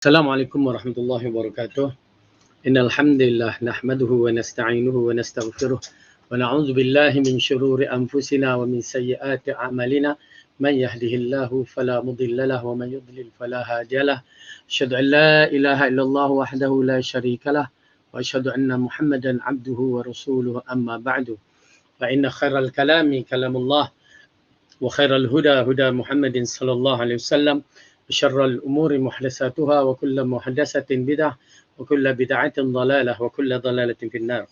Assalamualaikum warahmatullahi wabarakatuh. Innal hamdalillah nahmaduhu wa nasta'inuhu wa nastaghfiruh wa na'udzu billahi min shururi anfusina wa min sayyiati a'malina. Man yahdihillahu fala mudilla lahu wa man yudlil fala hadiyalah. Asyhadu an la ilaha illallah wahdahu la syarikalah wa asyhadu anna Muhammadan 'abduhu wa rasuluhu amma ba'du. Fa inna khairal kalami kalamullah wa khairal huda huda Muhammadin sallallahu alaihi wasallam. Syarrul umuri muhdatsatuha wa kullu muhdatsatin bid'ah wa kullu bid'atin dhalalah wa kullu dhalalatin finnar.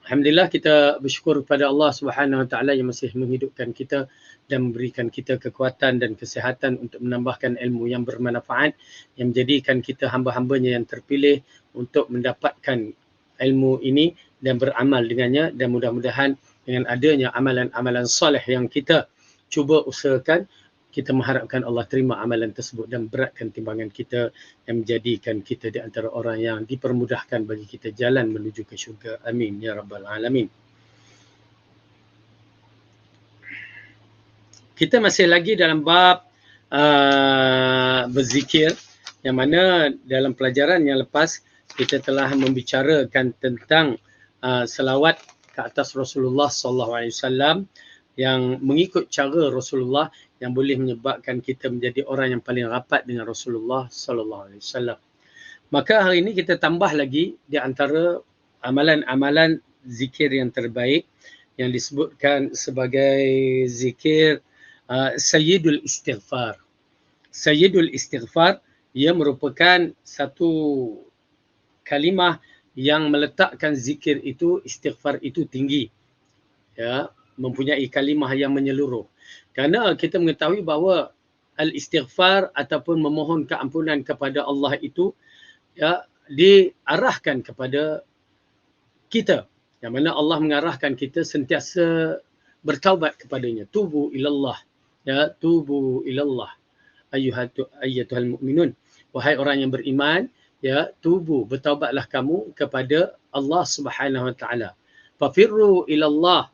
Alhamdulillah, kita bersyukur kepada Allah Subhanahu Wa Taala yang masih menghidupkan kita dan memberikan kita kekuatan dan kesihatan untuk menambahkan ilmu yang bermanfaat, yang menjadikan kita hamba-hambanya yang terpilih untuk mendapatkan ilmu ini dan beramal dengannya, dan mudah-mudahan dengan adanya amalan-amalan soleh yang kita cuba usahakan, kita mengharapkan Allah terima amalan tersebut dan beratkan timbangan kita yang menjadikan kita di antara orang yang dipermudahkan bagi kita jalan menuju ke syurga. Amin ya rabbal alamin. Kita masih lagi dalam bab berzikir, yang mana dalam pelajaran yang lepas kita telah membicarakan tentang selawat ke atas Rasulullah sallallahu alaihi wasallam, yang mengikut cara Rasulullah yang boleh menyebabkan kita menjadi orang yang paling rapat dengan Rasulullah sallallahu alaihi wasallam. Maka hari ini kita tambah lagi di antara amalan-amalan zikir yang terbaik yang disebutkan sebagai zikir Sayyidul Istighfar. Sayyidul Istighfar, ia merupakan satu kalimah yang meletakkan zikir itu, istighfar itu tinggi. Ya, mempunyai kalimah yang menyeluruh. Kerana kita mengetahui bahawa al-istighfar ataupun memohon keampunan kepada Allah itu ya diarahkan kepada kita, yang mana Allah mengarahkan kita sentiasa bertaubat kepadanya. Tubu ilallah, ya, tubu ilallah ayyatuhal mu'minun, wahai orang yang beriman, ya, tubu, bertaubatlah kamu kepada Allah Subhanahu Wa Taala. Fafirru ilallah,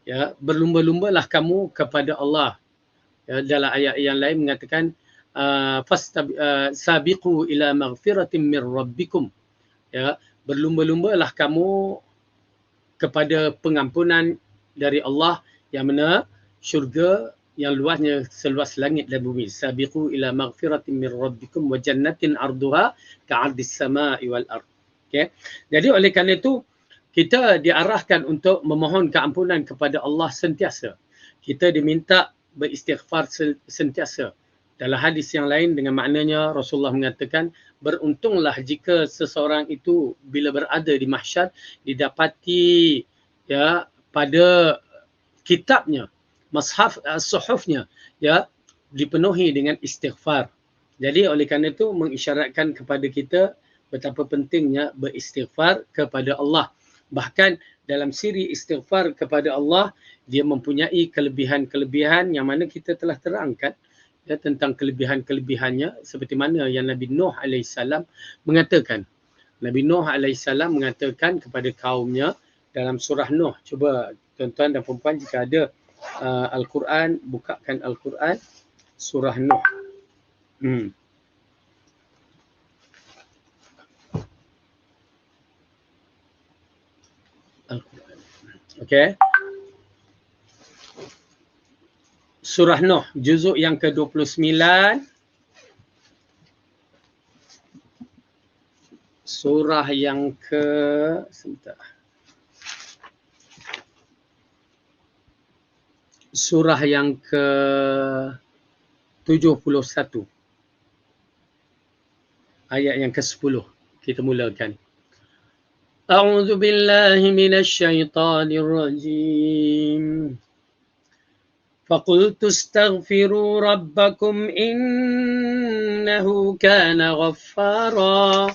ya, berlumba-lumbalah kamu kepada Allah. Ya, dalam ayat yang lain mengatakan sabiqu ila maghfiratin min rabbikum, ya, berlumba-lumbalah kamu kepada pengampunan dari Allah, yang mana syurga yang luasnya seluas langit dan bumi. Sabiqu ila maghfiratin min rabbikum wa jannatin arduha ka'ardis sama'i wal ard. Okay? Jadi oleh kerana itu kita diarahkan untuk memohon keampunan kepada Allah sentiasa. Kita diminta beristighfar sentiasa. Dalam hadis yang lain dengan maknanya Rasulullah mengatakan, beruntunglah jika seseorang itu bila berada di mahsyar didapati ya pada kitabnya, mushaf suhufnya, ya, dipenuhi dengan istighfar. Jadi oleh kerana itu mengisyaratkan kepada kita betapa pentingnya beristighfar kepada Allah. Bahkan dalam siri istighfar kepada Allah, dia mempunyai kelebihan-kelebihan yang mana kita telah terangkan, ya, tentang kelebihan-kelebihannya, seperti mana yang Nabi Nuh AS mengatakan. Nabi Nuh AS mengatakan kepada kaumnya dalam surah Nuh. Cuba tuan-tuan dan puan-puan, jika ada Al-Quran, bukakan Al-Quran surah Nuh. Al-Quran. Okey. Surah Nuh, juzuk yang ke-29. Surah yang Surah yang ke-71. Ayat yang ke-10. Kita mulakan. A'udzu billahi minasyaitonir rajim. Faqultu astaghfiru rabbakum innahu kana ghaffara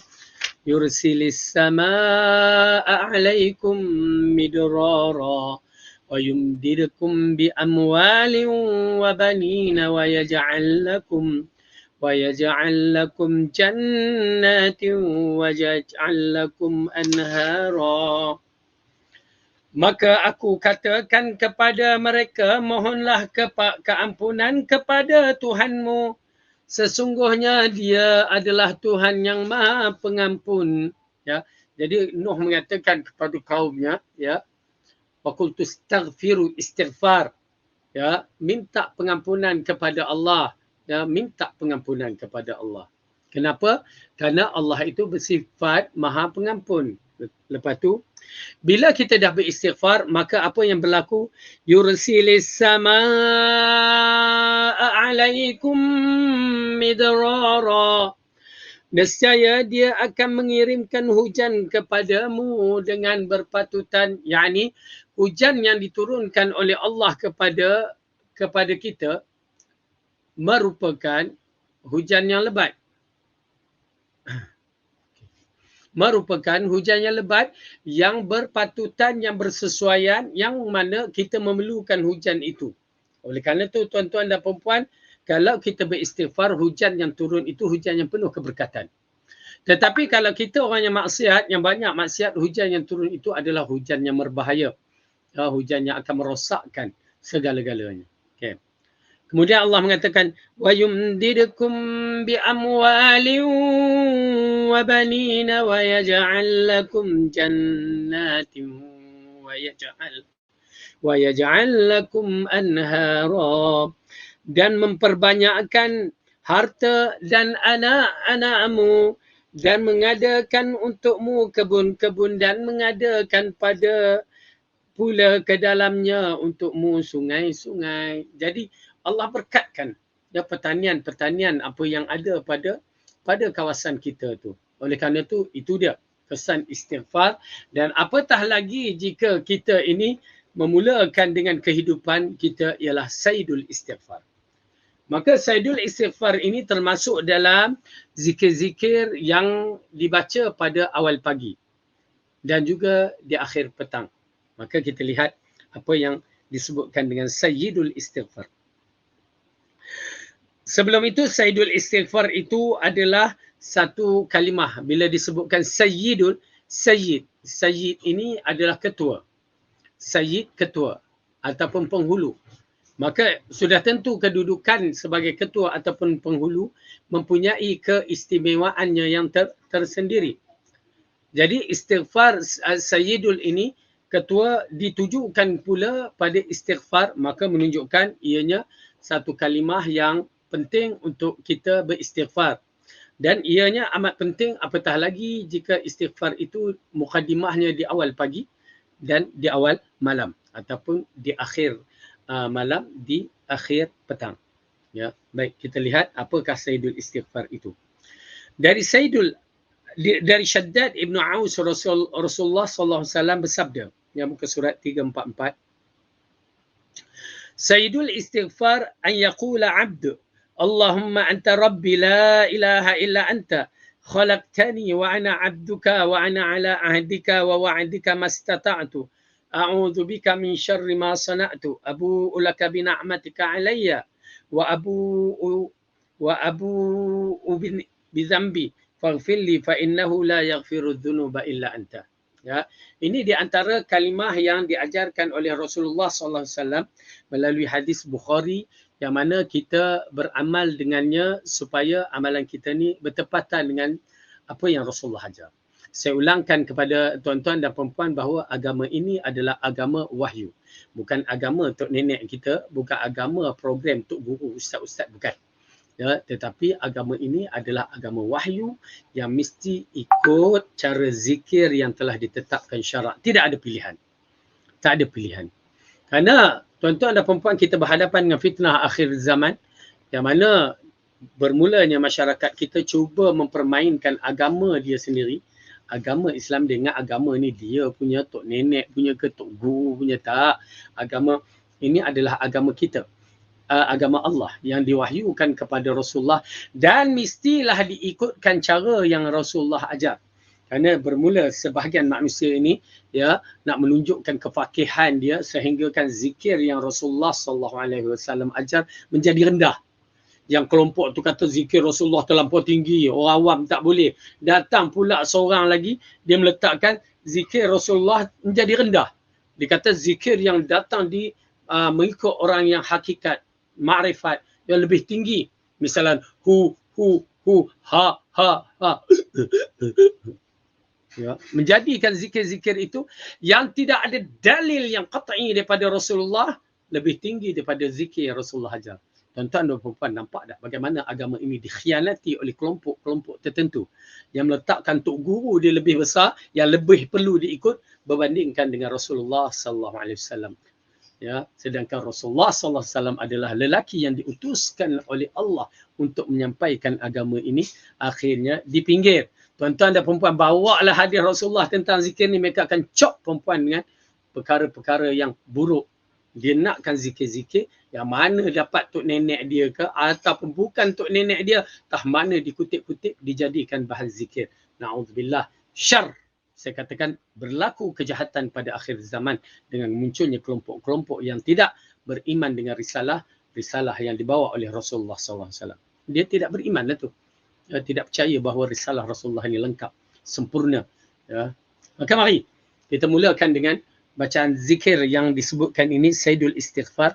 yursilis samaa'a 'alaikum midrara wa yumdidukum bi amwalin wa banina wa yaj'al lakum jannatin wa yaj'al lakum anhara. Maka aku katakan kepada mereka, mohonlah keampunan kepada Tuhanmu sesungguhnya dia adalah Tuhan yang Maha Pengampun. Ya, jadi Nuh mengatakan kepada kaumnya, ya, waqultu astaghfiru, istighfar, ya, minta pengampunan kepada Allah, ya, minta pengampunan kepada Allah. Kenapa? Karena Allah itu bersifat Maha Pengampun. Lepas tu, bila kita dah beristighfar, maka apa yang berlaku? Yursilis samaa'a alaikum midrara. Nescaya dia akan mengirimkan hujan kepadamu dengan berpatutan. Yakni hujan yang diturunkan oleh Allah kepada kita merupakan hujan yang lebat. Merupakan hujan yang lebat yang berpatutan, yang bersesuaian, yang mana kita memerlukan hujan itu. Oleh kerana itu, tuan-tuan dan puan-puan, kalau kita beristighfar, hujan yang turun itu hujan yang penuh keberkatan. Tetapi kalau kita orang yang maksiat, yang banyak maksiat, hujan yang turun itu adalah hujan yang berbahaya. Hujan yang akan merosakkan segala-galanya. Okay. Kemudian Allah mengatakan, وَيُمْدِدْكُمْ بِأَمْوَالٍ وَبَنِينَ وَيَجْعَلْ لَكُمْ جَنَّاتٍ وَيَجْعَلْ لَكُمْ أَنْهَارًا. Dan memperbanyakkan harta dan anak-anakmu, dan mengadakan untukmu kebun-kebun, dan mengadakan pada pula ke dalamnya untukmu sungai-sungai. Jadi Allah berkatkan ya pertanian-pertanian apa yang ada pada kawasan kita tu. Oleh kerana itu dia pesan istighfar. Dan apatah lagi jika kita ini memulakan dengan kehidupan kita ialah sayyidul istighfar. Maka sayyidul istighfar ini termasuk dalam zikir-zikir yang dibaca pada awal pagi dan juga di akhir petang. Maka kita lihat apa yang disebutkan dengan sayyidul istighfar. Sebelum itu, sayyidul istighfar itu adalah satu kalimah. Bila disebutkan sayyidul, sayyid ini adalah ketua. Sayyid ketua ataupun penghulu. Maka sudah tentu kedudukan sebagai ketua ataupun penghulu mempunyai keistimewaannya yang tersendiri. Jadi istighfar sayyidul ini, ketua, ditujukan pula pada istighfar, maka menunjukkan ianya satu kalimah yang penting untuk kita beristighfar. Dan ianya amat penting apatah lagi jika istighfar itu mukaddimahnya di awal pagi dan di awal malam ataupun di akhir malam, di akhir petang. Ya, baik, kita lihat apakah sayyidul istighfar itu. Dari Shaddad Ibn Aus, Rasulullah SAW bersabda, yang muka surat 344. Sayyidul istighfar an yaqula abdu, Allahumma anta rabbi la ilaha illa anta, khalaqtani wa ana abduka wa ana ala ahdika wa wa'dika mastata'tu. A'udzu bika min syarri ma sana'tu, abu'u laka bi ni'matika 'alayya wa abu'u bi dhanbi faghfirli fa innahu la yaghfiru dzunuba illa anta. Ya, ini di antara kalimah yang diajarkan oleh Rasulullah SAW melalui hadis Bukhari, yang mana kita beramal dengannya supaya amalan kita ni bertepatan dengan apa yang Rasulullah ajar. Saya ulangkan kepada tuan-tuan dan puan-puan bahawa agama ini adalah agama wahyu. Bukan agama tok nenek kita, bukan agama program tok guru, ustaz-ustaz, bukan. Ya, tetapi agama ini adalah agama wahyu yang mesti ikut cara zikir yang telah ditetapkan syarak. Tidak ada pilihan. Tak ada pilihan. Kerana tuan-tuan dan puan-puan, kita berhadapan dengan fitnah akhir zaman yang mana bermulanya masyarakat kita cuba mempermainkan agama dia sendiri. Agama Islam dengan agama ni dia punya, tok nenek punya ke, tok guru punya, tak. Agama ini adalah agama kita. Agama Allah yang diwahyukan kepada Rasulullah, dan mestilah diikutkan cara yang Rasulullah ajar. Kerana bermula sebahagian manusia ini ya nak menunjukkan kefakihan dia sehinggakan zikir yang Rasulullah SAW ajar menjadi rendah. Yang kelompok tu kata zikir Rasulullah terlampau tinggi, orang awam tak boleh. Datang pula seorang lagi, dia meletakkan zikir Rasulullah menjadi rendah. Dia kata zikir yang datang mengikut orang yang hakikat, ma'rifat, yang lebih tinggi. Misalnya hu, ha, ha. Ya, menjadikan zikir-zikir itu yang tidak ada dalil yang qat'i daripada Rasulullah lebih tinggi daripada zikir yang Rasulullah ajar. Tuan-tuan dan puan nampak tak bagaimana agama ini dikhianati oleh kelompok-kelompok tertentu yang meletakkan tok guru dia lebih besar, yang lebih perlu diikut berbandingkan dengan Rasulullah sallallahu alaihi wasallam. Ya, sedangkan Rasulullah sallallahu alaihi wasallam adalah lelaki yang diutuskan oleh Allah untuk menyampaikan agama ini, akhirnya dipinggir. Tuan-tuan dan perempuan, bawalah hadis Rasulullah tentang zikir ni, mereka akan cop perempuan dengan perkara-perkara yang buruk. Dia nakkan zikir-zikir yang mana dapat tok nenek dia ke ataupun bukan tok nenek dia, tah mana dikutip-kutip dijadikan bahan zikir. Na'udzubillah. Syar. Saya katakan berlaku kejahatan pada akhir zaman dengan munculnya kelompok-kelompok yang tidak beriman dengan risalah yang dibawa oleh Rasulullah sallallahu alaihi wasallam. Dia tidak beriman lah tu. Tidak percaya bahawa risalah Rasulullah ini lengkap, sempurna. Ya. Maka mari kita mulakan dengan bacaan zikir yang disebutkan ini, Sayyidul Istighfar.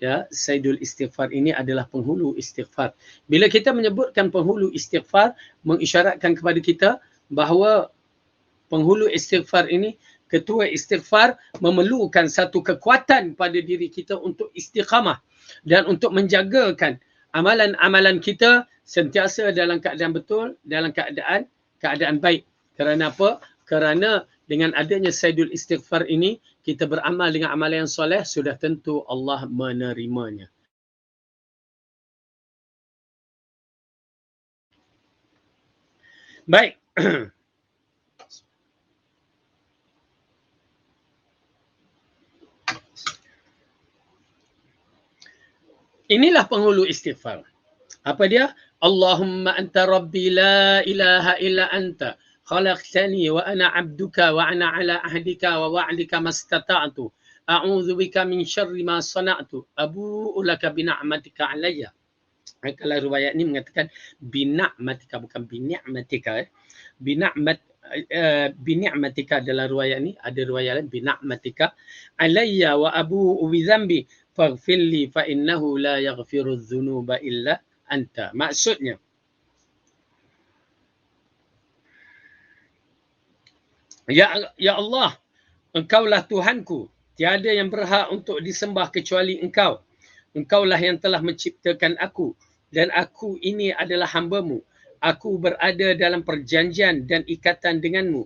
Ya, Sayyidul Istighfar ini adalah penghulu istighfar. Bila kita menyebutkan penghulu istighfar, mengisyaratkan kepada kita bahawa penghulu istighfar ini, ketua istighfar memerlukan satu kekuatan pada diri kita untuk istiqamah dan untuk menjagakan amalan-amalan kita sentiasa dalam keadaan betul, dalam keadaan baik. Kerana apa? Kerana dengan adanya Sayyidul Istighfar ini, kita beramal dengan amalan yang soleh, sudah tentu Allah menerimanya. Baik. Inilah penghulu istighfar. Apa dia? Allahumma anta rabbi la ilaha illa anta khalaqtani wa ana abduka wa ana ala ahdika wa wa'dika mastata'tu a'udzu bika min syarri ma sana'tu abu'u laka bi ni'matika alayya. Kalau riwayat ni mengatakan bi ni'matika, bukan bi ni'matika. Bi ni'matika dalam riwayat ni, ada riwayat lain bi ni'matika alayya wa abu'u bi dhanbi faghfirli fa innahu la yaghfiru dzunuba illa anta. Maksudnya, Ya Allah, Engkaulah Tuhanku, tiada yang berhak untuk disembah kecuali Engkau. Engkaulah yang telah menciptakan aku dan aku ini adalah hamba-Mu. Aku berada dalam perjanjian dan ikatan denganmu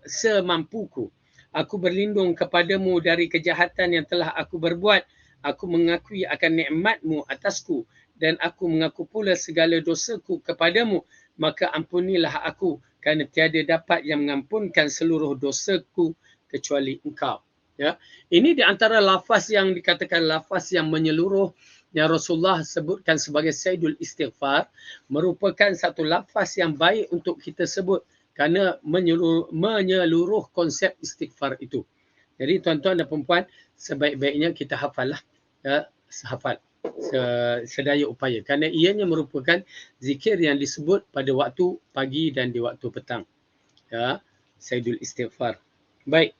semampuku. Aku berlindung kepadamu dari kejahatan yang telah aku berbuat. Aku mengakui akan nikmat-Mu atasku dan aku mengaku pula segala dosaku kepadamu. Maka ampunilah aku, kerana tiada dapat yang mengampunkan seluruh dosaku kecuali Engkau. Ya, ini di antara lafaz yang dikatakan lafaz yang menyeluruh yang Rasulullah sebutkan sebagai Sayyidul Istighfar, merupakan satu lafaz yang baik untuk kita sebut kerana menyeluruh konsep istighfar itu. Jadi tuan-tuan dan perempuan, sebaik-baiknya kita hafallah, ya, hafal sedaya upaya, kerana ianya merupakan zikir yang disebut pada waktu pagi dan di waktu petang. Ya, Sayyidul Istighfar. Baik.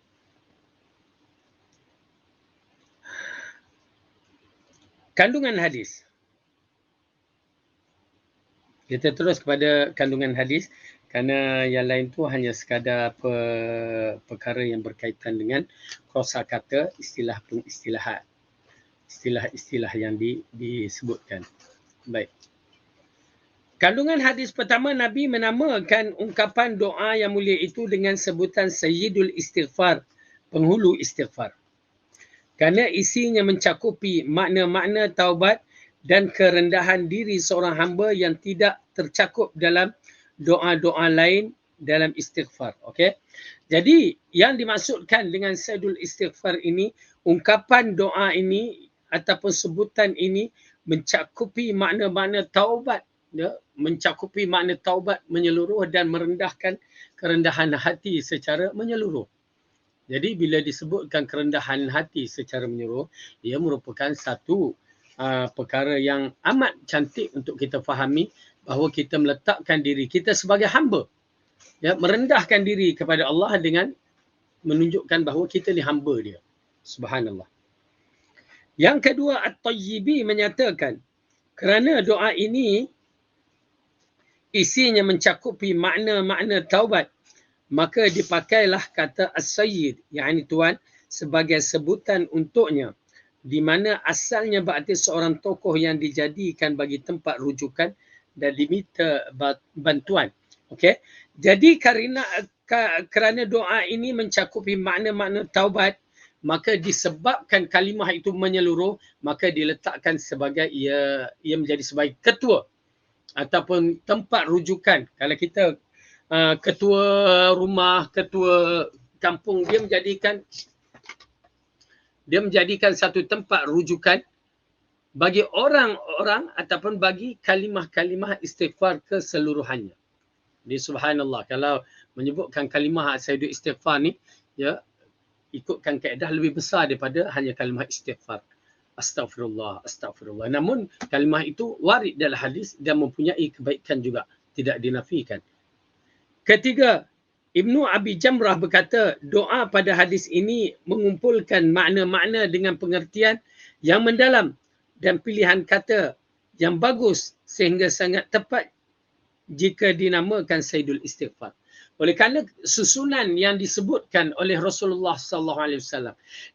Kandungan hadis. Kita terus kepada kandungan hadis, kerana yang lain tu hanya sekadar perkara yang berkaitan dengan kosakata, istilah-pengistilahan, istilah-istilah yang disebutkan. Baik. Kandungan hadis pertama, Nabi menamakan ungkapan doa yang mulia itu dengan sebutan Sayyidul Istighfar, penghulu istighfar. Kerana isinya mencakupi makna-makna taubat dan kerendahan diri seorang hamba yang tidak tercakup dalam doa-doa lain dalam istighfar. Okey. Jadi yang dimaksudkan dengan Sayyidul Istighfar ini, ungkapan doa ini ataupun sebutan ini mencakupi makna-makna taubat, ya, mencakupi makna taubat menyeluruh dan merendahkan kerendahan hati secara menyeluruh. Jadi bila disebutkan kerendahan hati secara menyeluruh, ia merupakan satu perkara yang amat cantik untuk kita fahami bahawa kita meletakkan diri kita sebagai hamba. Ya, merendahkan diri kepada Allah dengan menunjukkan bahawa kita ni hamba dia. Subhanallah. Yang kedua, At-Tayyibi menyatakan Kerana doa ini isinya mencakupi makna-makna taubat, maka dipakailah kata as-sayyid, yakni tuan, sebagai sebutan untuknya, di mana asalnya berarti seorang tokoh yang dijadikan bagi tempat rujukan dan diminta bantuan. Okey. Jadi kerana doa ini mencakupi makna-makna taubat, maka disebabkan kalimah itu menyeluruh, maka diletakkan sebagai ia menjadi sebagai ketua ataupun tempat rujukan. Kalau kita ketua rumah, ketua kampung, dia menjadikan satu tempat rujukan bagi orang-orang ataupun bagi kalimah-kalimah istighfar keseluruhannya. Di subhanallah, kalau menyebutkan kalimah Sayyidul Istighfar ni, ya, ikutkan kaedah lebih besar daripada hanya kalimah istighfar. Astaghfirullah, astaghfirullah. Namun kalimah itu warid dalam hadis dan mempunyai kebaikan juga, tidak dinafikan. Ketiga, Ibnu Abi Jamrah berkata, doa pada hadis ini mengumpulkan makna-makna dengan pengertian yang mendalam dan pilihan kata yang bagus sehingga sangat tepat jika dinamakan Sayyidul Istighfar. Oleh kerana susunan yang disebutkan oleh Rasulullah SAW,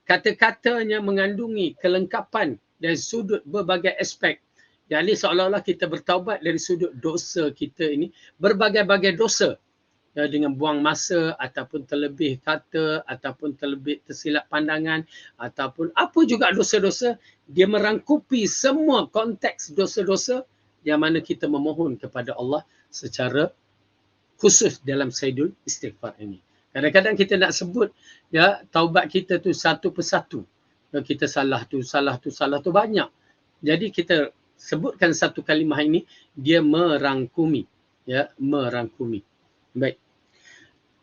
kata-katanya mengandungi kelengkapan dari sudut berbagai aspek. Jadi seolah-olah kita bertaubat dari sudut dosa kita ini, berbagai-bagai dosa. Ya, dengan buang masa ataupun terlebih kata ataupun terlebih tersilap pandangan ataupun apa juga dosa-dosa, dia merangkupi semua konteks dosa-dosa yang mana kita memohon kepada Allah secara khusus dalam Sayyidul Istighfar ini. Kadang-kadang kita nak sebut, ya, taubat kita tu satu persatu. Ya, kita salah tu banyak. Jadi kita sebutkan satu kalimah ini, dia merangkumi, ya, merangkumi. Baik.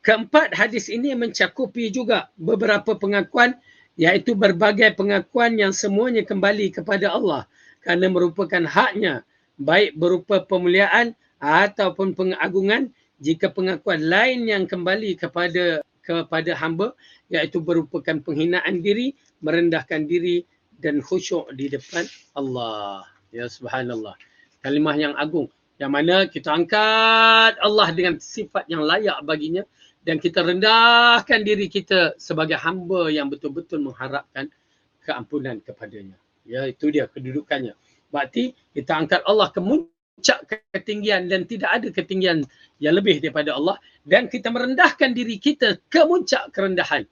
Keempat, hadis ini mencakupi juga beberapa pengakuan, iaitu berbagai pengakuan yang semuanya kembali kepada Allah kerana merupakan haknya, baik berupa pemuliaan ataupun pengagungan. Jika pengakuan lain yang kembali kepada hamba, iaitu merupakan penghinaan diri, merendahkan diri dan khusyuk di depan Allah. Ya, subhanallah. Kalimah yang agung, yang mana kita angkat Allah dengan sifat yang layak baginya dan kita rendahkan diri kita sebagai hamba yang betul-betul mengharapkan keampunan kepadanya. Ya, itu dia kedudukannya. Berarti kita angkat Allah ke puncak ketinggian dan tidak ada ketinggian yang lebih daripada Allah, dan kita merendahkan diri kita ke puncak kerendahan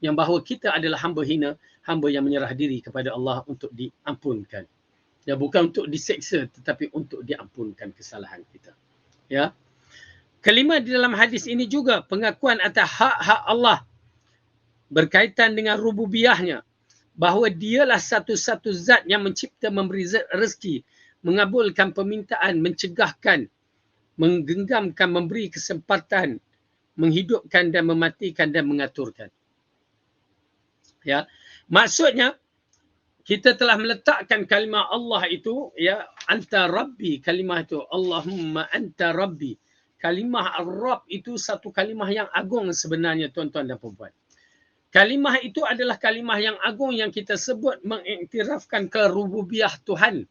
yang bahawa kita adalah hamba hina, hamba yang menyerah diri kepada Allah untuk diampunkan. Ya, bukan untuk diseksa tetapi untuk diampunkan kesalahan kita. Ya. Kelima, di dalam hadis ini juga pengakuan atas hak-hak Allah berkaitan dengan rububiyahnya, bahawa dialah satu-satu zat yang mencipta, memberi rezeki, mengabulkan permintaan, mencegahkan, menggenggamkan, memberi kesempatan, menghidupkan dan mematikan dan mengaturkan. Ya. Maksudnya kita telah meletakkan kalimah Allah itu, ya, anta rabbi, kalimah itu Allahumma anta rabbi. Kalimah ar-Rabb itu satu kalimah yang agung sebenarnya, tuan-tuan dan puan-puan. Kalimah itu adalah kalimah yang agung yang kita sebut mengiktirafkan kerububiyah Tuhan.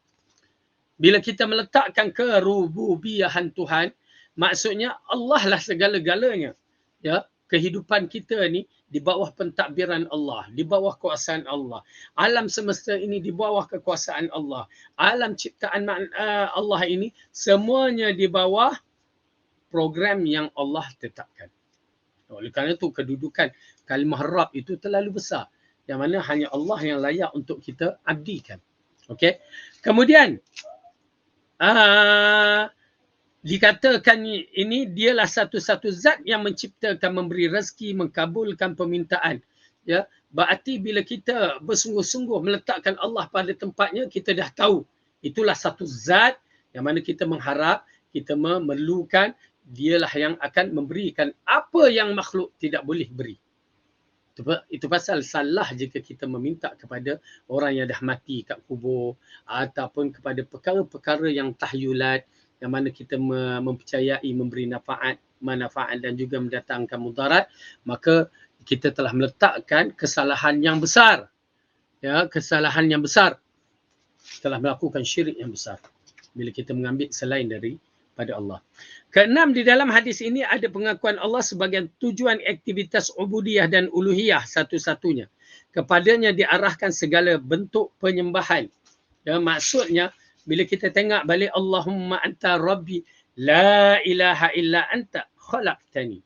Bila kita meletakkan kerububiyahan Tuhan, maksudnya Allah lah segala-galanya. Ya, kehidupan kita ni di bawah pentadbiran Allah, di bawah kuasaan Allah. Alam semesta ini di bawah kekuasaan Allah. Alam ciptaan Allah ini semuanya di bawah program yang Allah tetapkan. Oleh kerana itu kedudukan kalimah Rabb itu terlalu besar, yang mana hanya Allah yang layak untuk kita abdikan. Okey. Kemudian dikatakan ini dialah satu-satu zat yang menciptakan, memberi rezeki, mengkabulkan permintaan. Ya, berarti bila kita bersungguh-sungguh meletakkan Allah pada tempatnya, kita dah tahu itulah satu zat yang mana kita mengharap, kita memerlukan, dialah yang akan memberikan apa yang makhluk tidak boleh beri. Itu pasal salah jika kita meminta kepada orang yang dah mati kat kubur ataupun kepada perkara-perkara yang tahyulat, yang mana kita mempercayai memberi manfaat dan juga mendatangkan mudarat, maka kita telah meletakkan kesalahan yang besar. Ya, kesalahan yang besar. telah melakukan syirik yang besar bila kita mengambil selain daripada Allah. Keenam, di dalam hadis ini ada pengakuan Allah sebagai tujuan aktivitas ubudiyah dan uluhiyah satu-satunya. Kepadanya diarahkan segala bentuk penyembahan. Ya, maksudnya bila kita tengok balik Allahumma anta rabbi la ilaha illa anta khalaqtani.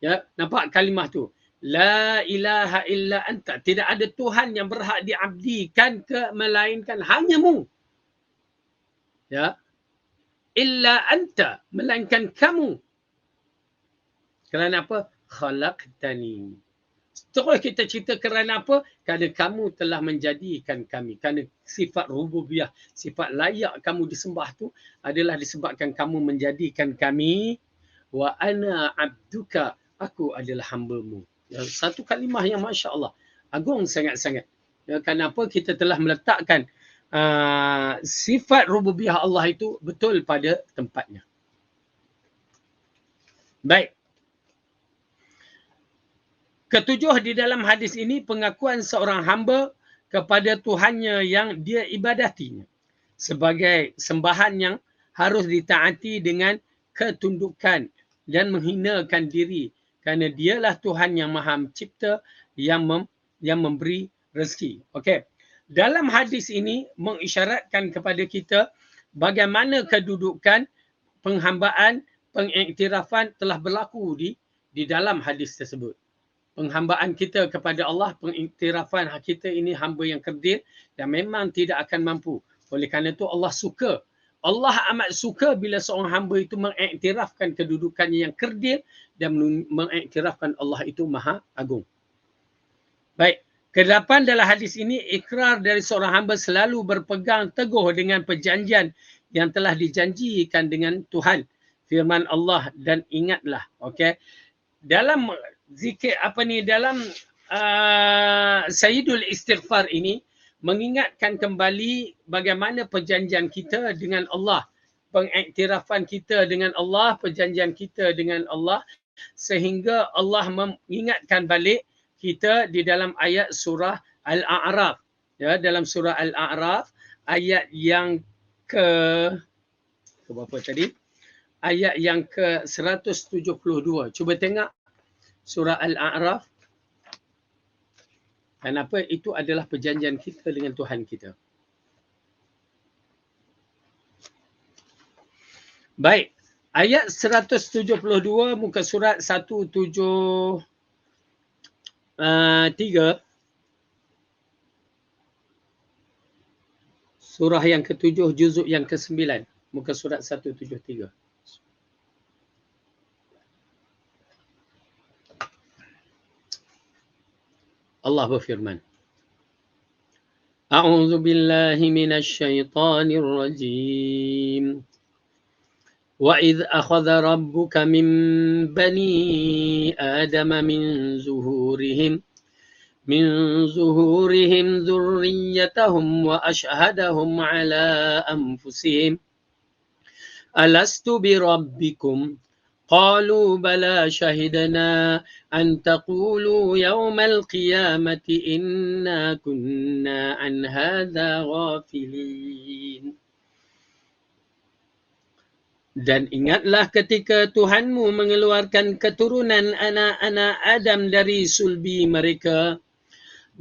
Ya, nampak kalimah tu? La ilaha illa anta. Tidak ada Tuhan yang berhak diabdikan ke melainkan hanyamu. Ya. Illa anta, melainkan kamu. Kerana apa? Khalaqtani. Terus kita cerita kerana apa? Kerana kamu telah menjadikan kami. Kerana sifat rububiyah, sifat layak kamu disembah tu adalah disebabkan kamu menjadikan kami. Wa ana abduka, aku adalah hamba-Mu. Ya, satu kalimah yang Masya Allah. Agung sangat-sangat. Ya, kenapa kita telah meletakkan sifat rububiyah Allah itu betul pada tempatnya. Baik. Ketujuh, di dalam hadis ini pengakuan seorang hamba kepada Tuhannya yang dia ibadatinya sebagai sembahan yang harus ditaati dengan ketundukan dan menghinakan diri kerana dialah Tuhan yang Maha Mencipta yang memberi rezeki. Okey. Dalam hadis ini mengisyaratkan kepada kita bagaimana kedudukan penghambaan, pengiktirafan telah berlaku di dalam hadis tersebut. Penghambaan kita kepada Allah, pengiktirafan kita ini hamba yang kerdil dan memang tidak akan mampu. Oleh kerana itu Allah suka. Allah amat suka bila seorang hamba itu mengiktirafkan kedudukannya yang kerdil dan mengiktirafkan Allah itu Maha Agung. Baik. Kedelapan dalam hadis ini, ikrar dari seorang hamba selalu berpegang teguh dengan perjanjian yang telah dijanjikan dengan Tuhan. Firman Allah, dan ingatlah. Okay. Dalam zikir dalam Sayyidul Istighfar ini, mengingatkan kembali bagaimana perjanjian kita dengan Allah. Pengiktirafan kita dengan Allah, perjanjian kita dengan Allah. Sehingga Allah mengingatkan balik kita di dalam ayat surah Al-A'raf. Ya, dalam surah Al-A'raf ayat yang ke berapa tadi? Ayat yang ke 172. Cuba tengok surah Al-A'raf. Kenapa? Itu adalah perjanjian kita dengan Tuhan kita. Baik. Ayat 172 muka surat 173. Surah yang ke-7, juzuk yang ke-9. Muka surat 173. Allah berfirman. A'udzu billahi minasy syaithanir rajim. Wa idh akhadha rabbuka min bani Adama min zuhurihim dhurriyyatahum wa ashhadahum ala anfusihim alastu bi rabbikum qalu bala shahidna an taqulu yawmal qiyamati inna kunna an hadha ghafilin. Dan ingatlah ketika Tuhanmu mengeluarkan keturunan anak-anak Adam dari sulbi mereka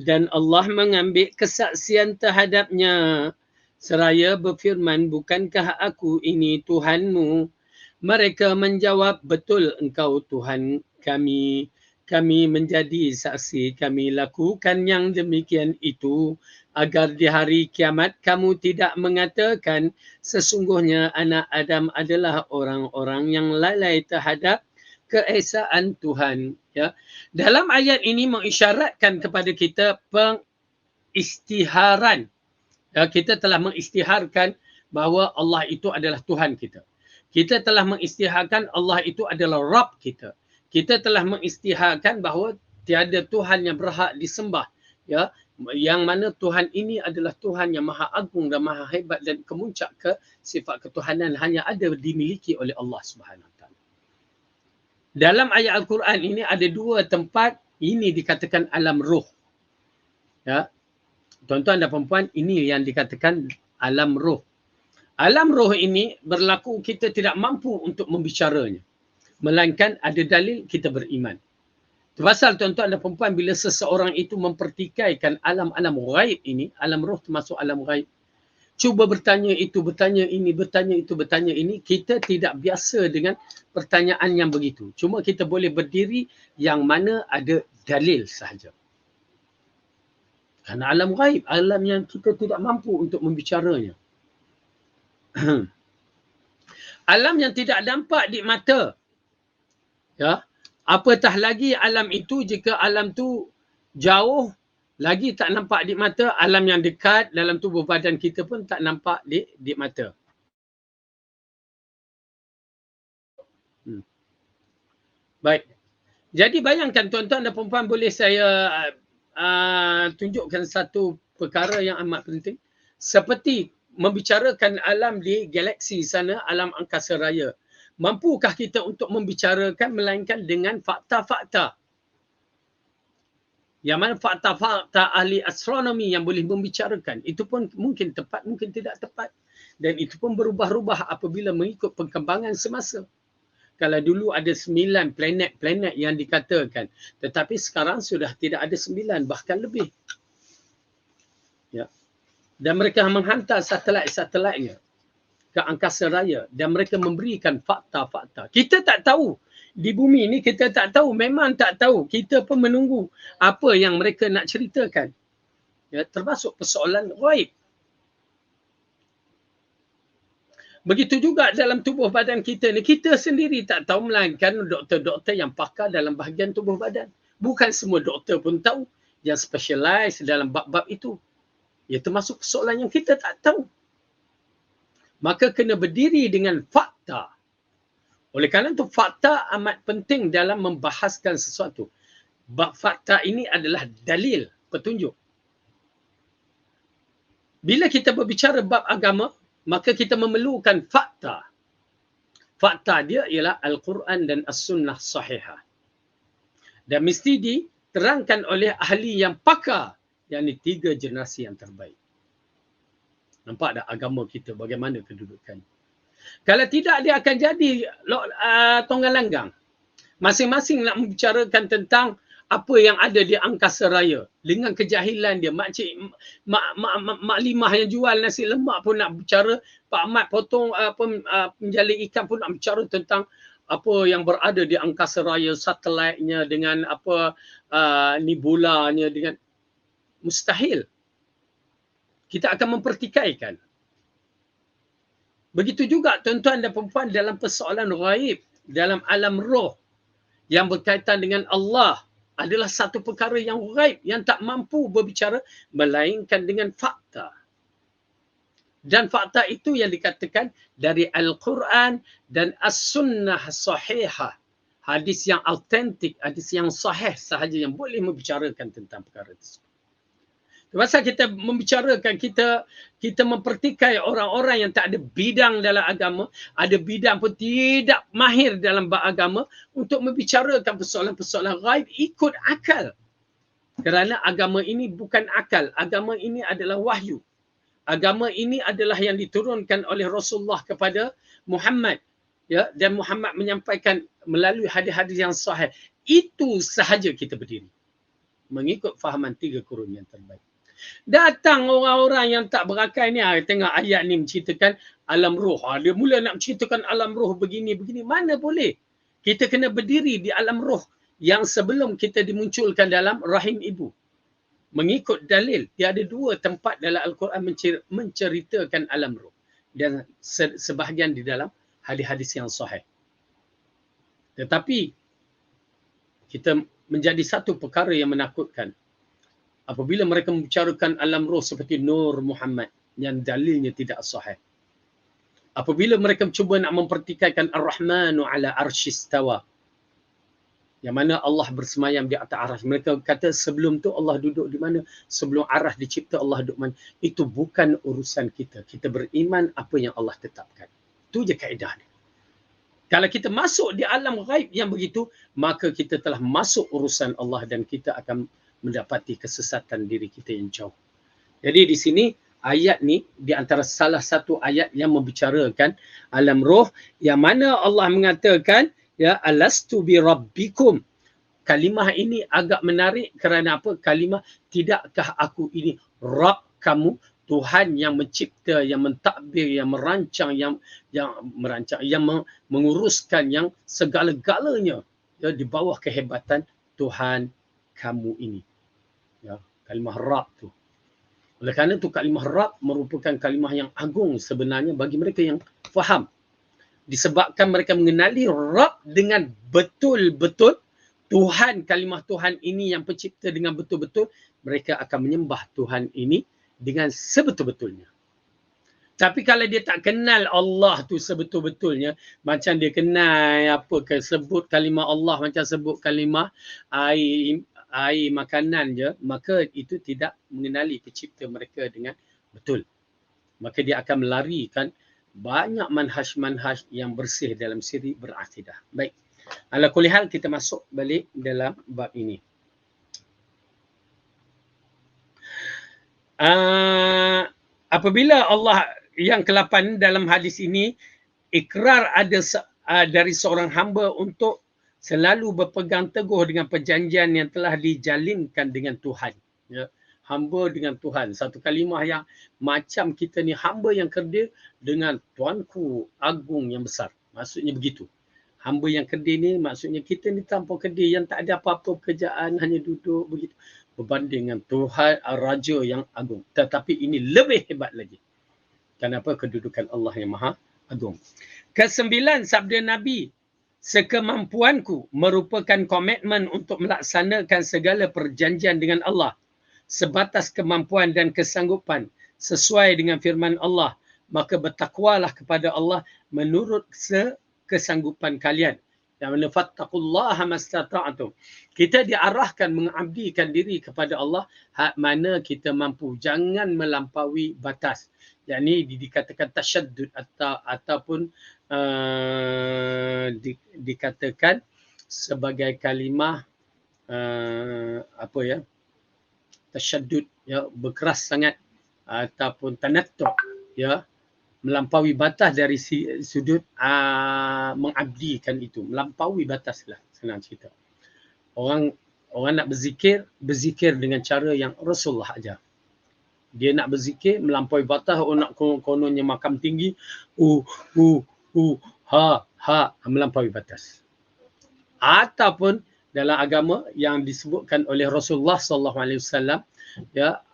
dan Allah mengambil kesaksian terhadapnya seraya berfirman, bukankah aku ini Tuhanmu? Mereka menjawab, betul engkau Tuhan kami. Kami menjadi saksi, kami lakukan yang demikian itu agar di hari kiamat kamu tidak mengatakan sesungguhnya anak Adam adalah orang-orang yang lalai terhadap keesaan Tuhan. Ya. Dalam ayat ini mengisyaratkan kepada kita pengistiharan. Ya, kita telah mengistiharkan bahawa Allah itu adalah Tuhan kita. Kita telah mengistiharkan Allah itu adalah Rabb kita. Kita telah mengistiharkan bahawa tiada Tuhan yang berhak disembah. Ya, yang mana Tuhan ini adalah Tuhan yang maha agung dan maha hebat dan kemuncak ke sifat ketuhanan hanya ada dimiliki oleh Allah Subhanahu Wa Taala. Dalam ayat Al-Quran ini ada dua tempat ini dikatakan alam ruh. Ya. Tuan-tuan dan puan-puan, ini yang dikatakan alam roh. Alam roh ini berlaku kita tidak mampu untuk membicaranya. Melainkan ada dalil kita beriman. Pasal tuan-tuan dan perempuan, bila seseorang itu mempertikaikan alam-alam ghaib ini, alam roh termasuk alam ghaib, cuba bertanya itu, bertanya ini, bertanya itu, bertanya ini, kita tidak biasa dengan pertanyaan yang begitu. Cuma kita boleh berdiri yang mana ada dalil sahaja. Kerana alam ghaib, alam yang kita tidak mampu untuk membicaranya. Alam yang tidak nampak di mata. Ya, apatah lagi alam itu jika alam tu jauh, lagi tak nampak di mata, alam yang dekat dalam tubuh badan kita pun tak nampak di mata. Baik. Jadi bayangkan tuan-tuan dan perempuan, boleh saya tunjukkan satu perkara yang amat penting. Seperti membicarakan alam di galaksi sana, alam angkasa raya. Mampukah kita untuk membicarakan melainkan dengan fakta-fakta? Yang mana fakta-fakta ahli astronomi yang boleh membicarakan. Itu pun mungkin tepat, mungkin tidak tepat. Dan itu pun berubah-ubah apabila mengikut perkembangan semasa. Kalau dulu ada 9 planet-planet yang dikatakan. Tetapi sekarang sudah tidak ada 9, bahkan lebih. Ya. Dan mereka menghantar satelit-satelitnya ke angkasa raya. Dan mereka memberikan fakta-fakta. Kita tak tahu. Di bumi ni kita tak tahu. Memang tak tahu. Kita pun menunggu apa yang mereka nak ceritakan. Ya, termasuk persoalan ghaib. Begitu juga dalam tubuh badan kita ni, kita sendiri tak tahu melainkan doktor-doktor yang pakar dalam bahagian tubuh badan. Bukan semua doktor pun tahu yang specialize dalam bab-bab itu. Ya, termasuk persoalan yang kita tak tahu. Maka kena berdiri dengan fakta. Oleh kerana itu fakta amat penting dalam membahaskan sesuatu. Bab fakta ini adalah dalil, petunjuk. Bila kita berbicara bab agama, maka kita memerlukan fakta. Fakta dia ialah Al-Quran dan As-Sunnah Sahihah. Dan mesti diterangkan oleh ahli yang pakar, yakni 3 generasi yang terbaik. Nampak tak agama kita bagaimana kedudukannya? Kalau tidak, dia akan jadi tonggang langgang. Masing-masing nak membicarakan tentang apa yang ada di angkasa raya. Dengan kejahilan dia. Maklimah yang jual nasi lemak pun nak bicara. Pak Ahmad potong penjala ikan pun nak bicara tentang apa yang berada di angkasa raya, satelitnya dengan apa nebulanya, dengan mustahil. Kita akan mempertikaikan. Begitu juga tuan-tuan dan perempuan dalam persoalan ghaib, dalam alam roh yang berkaitan dengan Allah, adalah satu perkara yang ghaib, yang tak mampu berbicara melainkan dengan fakta. Dan fakta itu yang dikatakan dari Al-Quran dan As-Sunnah Sahihah. Hadis yang autentik, hadis yang sahih sahaja yang boleh membicarakan tentang perkara tersebut. Pasal kita membicarakan, kita mempertikai orang-orang yang tak ada bidang dalam agama, ada bidang pun tidak mahir dalam bab agama, untuk membicarakan persoalan-persoalan ghaib ikut akal. Kerana agama ini bukan akal, agama ini adalah wahyu. Agama ini adalah yang diturunkan oleh Rasulullah kepada Muhammad. Ya, dan Muhammad menyampaikan melalui hadis-hadis yang sahih. Itu sahaja kita berdiri. Mengikut fahaman 3 kurun yang terbaik. Datang orang-orang yang tak berakal ni, tengok ayat ni menceritakan alam roh. Dia mula nak menceritakan alam roh begini-begini. Mana boleh? Kita kena berdiri di alam roh yang sebelum kita dimunculkan dalam rahim ibu. Mengikut dalil, dia ada 2 tempat dalam Al-Quran menceritakan alam roh. Dan sebahagian di dalam hadis-hadis yang sahih. Tetapi, kita menjadi satu perkara yang menakutkan. Apabila mereka membicarakan alam roh seperti Nur Muhammad yang dalilnya tidak sahih. Apabila mereka cuba nak mempertikaikan Ar-Rahmanu ala arsyistawa, yang mana Allah bersemayam di atas aras. Mereka kata sebelum tu Allah duduk di mana? Sebelum aras dicipta Allah duduk mana? Itu bukan urusan kita. Kita beriman apa yang Allah tetapkan. Itu je kaedah dia. Kalau kita masuk di alam ghaib yang begitu, maka kita telah masuk urusan Allah dan kita akan mendapati kesesatan diri kita yang jauh. Jadi di sini ayat ni di antara salah satu ayat yang membicarakan alam roh, yang mana Allah mengatakan ya alastu bi rabbikum. Kalimah ini agak menarik kerana apa? Kalimah tidakkah aku ini Rabb kamu, Tuhan yang mencipta, yang mentadbir, yang merancang, yang merancang, yang menguruskan, yang segala-galanya ya di bawah kehebatan Tuhan kamu ini. Ya, kalimah Rabb tu. Oleh kerana itu kalimah Rabb merupakan kalimah yang agung sebenarnya bagi mereka yang faham. Disebabkan mereka mengenali Rabb dengan betul-betul, Tuhan, kalimah Tuhan ini yang pencipta dengan betul-betul, mereka akan menyembah Tuhan ini dengan sebetul-betulnya. Tapi kalau dia tak kenal Allah tu sebetul-betulnya, macam dia kenal apa ke sebut kalimah Allah, macam sebut kalimah air makanan je, maka itu tidak mengenali pencipta mereka dengan betul. Maka dia akan melarikan banyak manhaj-manhaj yang bersih dalam siri berakidah. Baik. Ala kulli hal, kita masuk balik dalam bab ini. Apabila Allah yang ke-8 dalam hadis ini, ikrar ada dari seorang hamba untuk selalu berpegang teguh dengan perjanjian yang telah dijalinkan dengan Tuhan. Ya. Hamba dengan Tuhan. Satu kalimah yang macam kita ni hamba yang kerdil dengan Tuanku agung yang besar. Maksudnya begitu. Hamba yang kerdil ni maksudnya kita ni tanpa kerdil, yang tak ada apa-apa pekerjaan, hanya duduk begitu. Berbanding dengan Tuhan Raja yang agung. Tetapi ini lebih hebat lagi. Kenapa? Kedudukan Allah yang maha agung. Kesembilan, sabda Nabi, sekemampuanku merupakan komitmen untuk melaksanakan segala perjanjian dengan Allah sebatas kemampuan dan kesanggupan sesuai dengan firman Allah, maka bertakwalah kepada Allah menurut kesanggupan kalian. Yang mana fattaqullaha mastata'tum. Kita diarahkan mengabdikan diri kepada Allah hak mana kita mampu, jangan melampaui batas. Yang ni dikatakan tasyaddud ataupun dikatakan sebagai kalimah apa ya, tasyaddud ya, berkeras sangat, ataupun tanattu ya, melampaui batas dari sudut mengabdikan itu, melampaui batas lah, senang cerita. Orang nak berzikir dengan cara yang Rasulullah ajar. Dia nak berzikir melampaui batas, nak kononnya makam tinggi, melampaui batas. Ataupun dalam agama yang disebutkan oleh Rasulullah SAW, ya,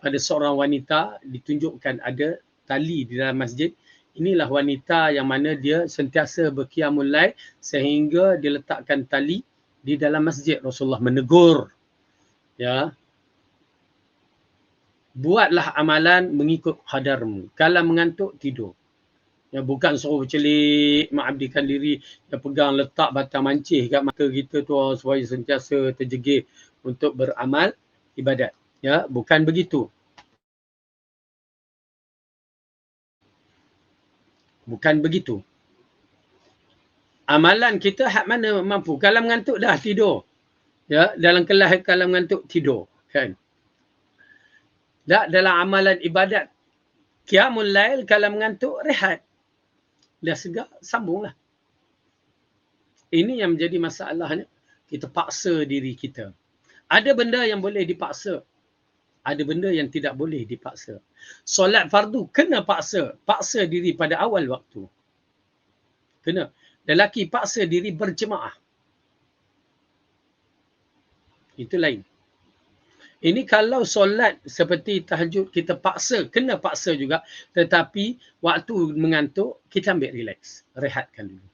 pada seorang wanita ditunjukkan ada tali di dalam masjid. Inilah wanita yang mana dia sentiasa berqiyamul lail sehingga diletakkan tali di dalam masjid. Rasulullah menegur, ya, buatlah amalan mengikut hadarmu. Kalau mengantuk, tidur. Ya, bukan suruh bercelik, mengabdikan diri, ya, pegang letak batang mancih kat mata kita tu supaya sentiasa terjegih untuk beramal ibadat. Ya, bukan begitu. Bukan begitu. Amalan kita hak mana mampu. Kalau mengantuk dah tidur. Ya, dalam kelas kalau mengantuk tidur, kan. Dalam amalan ibadat qiyamul lail, kalau mengantuk rehat. Dah segar, sambunglah. Ini yang menjadi masalahnya. Kita paksa diri kita. Ada benda yang boleh dipaksa. Ada benda yang tidak boleh dipaksa. Solat fardu kena paksa. Paksa diri pada awal waktu. Kena. Lelaki paksa diri berjemaah. Itu lain. Ini kalau solat seperti tahajud kita paksa, kena paksa juga. Tetapi waktu mengantuk, kita ambil relax. Rehatkan dulu.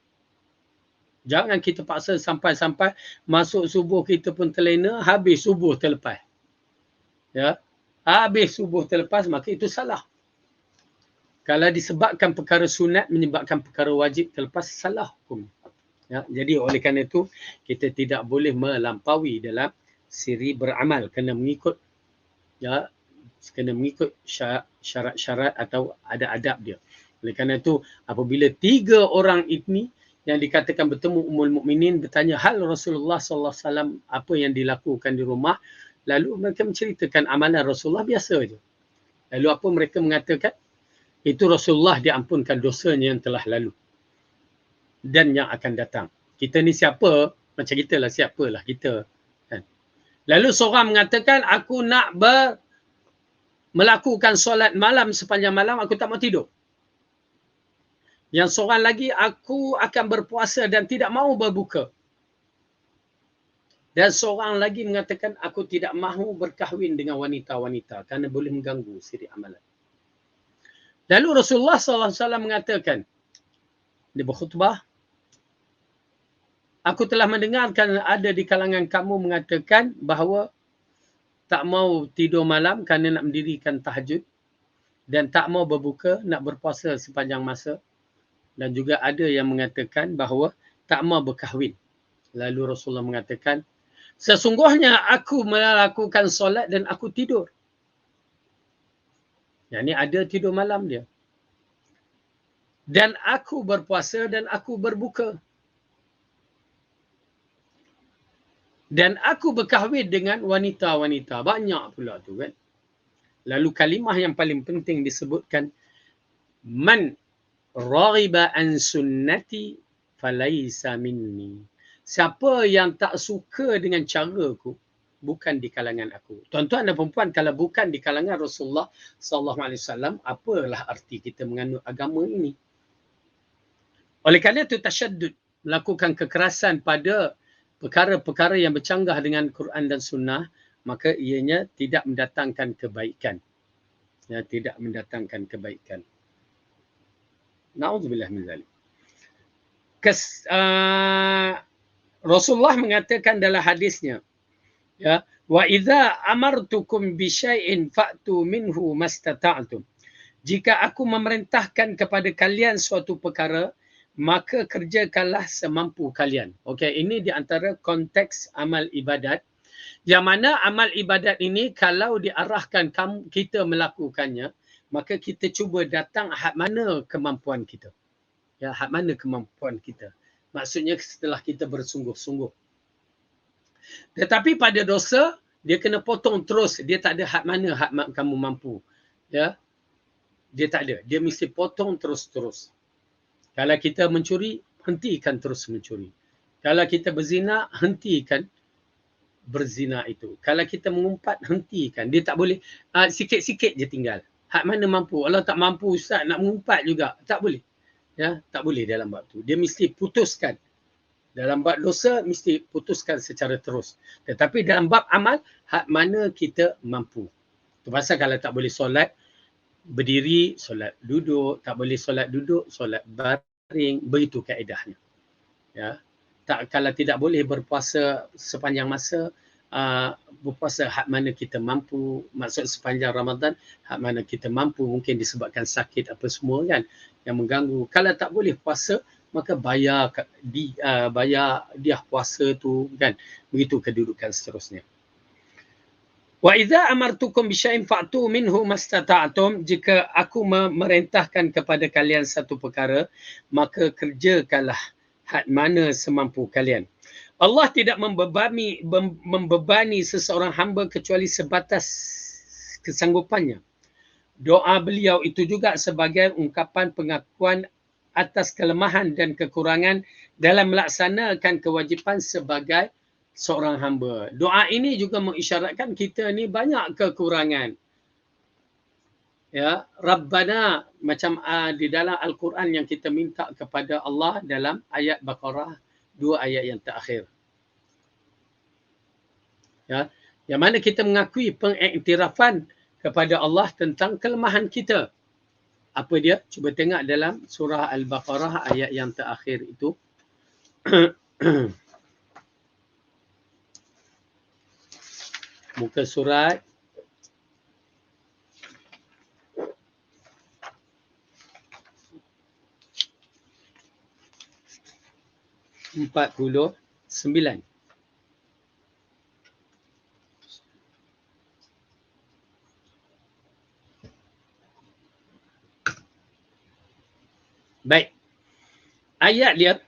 Jangan kita paksa sampai-sampai masuk subuh kita pun terlena, habis subuh terlepas. Ya, habis subuh terlepas, maka itu salah. Kalau disebabkan perkara sunat menyebabkan perkara wajib terlepas, salah hukum. Ya, jadi oleh kerana itu, kita tidak boleh melampaui dalam siri beramal, kena mengikut, ya, kena mengikut syarat-syarat atau adab-adab dia. Oleh kerana itu, apabila 3 orang ini yang dikatakan bertemu Ummul Mukminin bertanya hal Rasulullah SAW apa yang dilakukan di rumah, lalu mereka menceritakan amalan Rasulullah biasa je. Lalu apa mereka mengatakan? Itu Rasulullah diampunkan dosanya yang telah lalu dan yang akan datang. Kita ni siapa? Macam kita lah, siapalah kita. Kan? Lalu seorang mengatakan, aku nak melakukan solat malam sepanjang malam, aku tak mau tidur. Yang seorang lagi, aku akan berpuasa dan tidak mau berbuka. Dan seorang lagi mengatakan, aku tidak mahu berkahwin dengan wanita-wanita kerana boleh mengganggu siri amalan. Lalu Rasulullah SAW mengatakan, dia berkhutbah, aku telah mendengarkan ada di kalangan kamu mengatakan bahawa tak mau tidur malam kerana nak mendirikan tahajud dan tak mau berbuka, nak berpuasa sepanjang masa. Dan juga ada yang mengatakan bahawa tak mau berkahwin. Lalu Rasulullah mengatakan, sesungguhnya aku melakukan solat dan aku tidur. Yang ni ada tidur malam dia. Dan aku berpuasa dan aku berbuka. Dan aku berkahwin dengan wanita-wanita. Banyak pula tu kan. Lalu kalimah yang paling penting disebutkan, man raghiba an sunnati falaysa minni. Siapa yang tak suka dengan caraku, bukan di kalangan aku. Tuan-tuan dan puan-puan, kalau bukan di kalangan Rasulullah SAW, apalah arti kita menganut agama ini? Oleh kerana itu tasyaddud, melakukan kekerasan pada perkara-perkara yang bercanggah dengan Quran dan Sunnah, maka ianya tidak mendatangkan kebaikan. Ya, tidak mendatangkan kebaikan. Na'udzubillah min zalik. Rasulullah mengatakan dalam hadisnya, ya, wa idza amartukum bi syai'in fa'tu minhu mastata'tum. Jika aku memerintahkan kepada kalian suatu perkara, maka kerjakanlah semampu kalian. Okey, ini di antara konteks amal ibadat. Yang mana amal ibadat ini kalau diarahkan kita melakukannya, maka kita cuba datang had mana kemampuan kita. Ya, had mana kemampuan kita. Maksudnya setelah kita bersungguh-sungguh. Tetapi pada dosa, dia kena potong terus. Dia tak ada had mana kamu mampu. Ya, dia tak ada. Dia mesti potong terus-terus. Kalau kita mencuri, hentikan terus mencuri. Kalau kita berzina, hentikan berzina itu. Kalau kita mengumpat, hentikan. Dia tak boleh, sikit-sikit je tinggal. Hak mana mampu. Allah tak mampu Ustaz nak mengumpat juga. Tak boleh. Ya, tak boleh dalam bab tu. Dia mesti putuskan. Dalam bab dosa, mesti putuskan secara terus. Tetapi dalam bab amal, hak mana kita mampu. Itu pasal kalau tak boleh solat berdiri, solat duduk. Tak boleh solat duduk, solat baring. Begitu kaedahnya. Ya. Kalau tidak boleh berpuasa sepanjang masa, berpuasa hak mana kita mampu. Maksud sepanjang Ramadan, hak mana kita mampu. Mungkin disebabkan sakit apa semua kan yang mengganggu. Kalau tak boleh puasa, maka bayar dia puasa tu kan. Begitu kedudukan seterusnya. Wa idza amartukum bi syai'in fa'tu minhu mastata'tum. Jika aku memerintahkan kepada kalian satu perkara, maka kerjakanlah had mana semampu kalian. Allah tidak membebani seseorang hamba kecuali sebatas kesanggupannya. Doa beliau itu juga sebagai ungkapan pengakuan atas kelemahan dan kekurangan dalam melaksanakan kewajipan sebagai seorang hamba. Doa ini juga mengisyaratkan kita ni banyak kekurangan. Ya, Rabbana, macam di dalam Al-Quran yang kita minta kepada Allah dalam ayat Baqarah, 2 ayat yang terakhir. Ya, yang mana kita mengakui pengiktirafan kepada Allah tentang kelemahan kita. Apa dia? Cuba tengok dalam surah Al-Baqarah ayat yang terakhir itu. Muka surat 49. Baik. Ayat dia,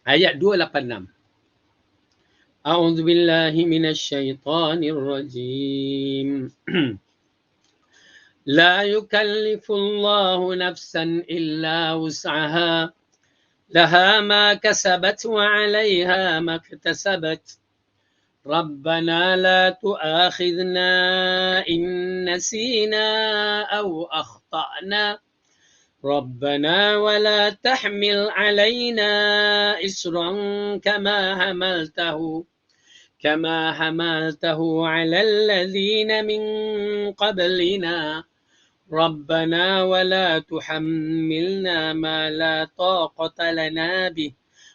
ayat 286. A'udzubillahi minasyaitanirrajim. لا يكلف الله نفسا إلا وسعها لها ما كسبت وعليها ما اكتسبت ربنا لا تؤاخذنا إن نسينا أو أخطأنا ربنا ولا تحمل علينا إسرا كما حملته على الذين من قبلنا ربنا ولا تحملنا ما لا طاقة لنا به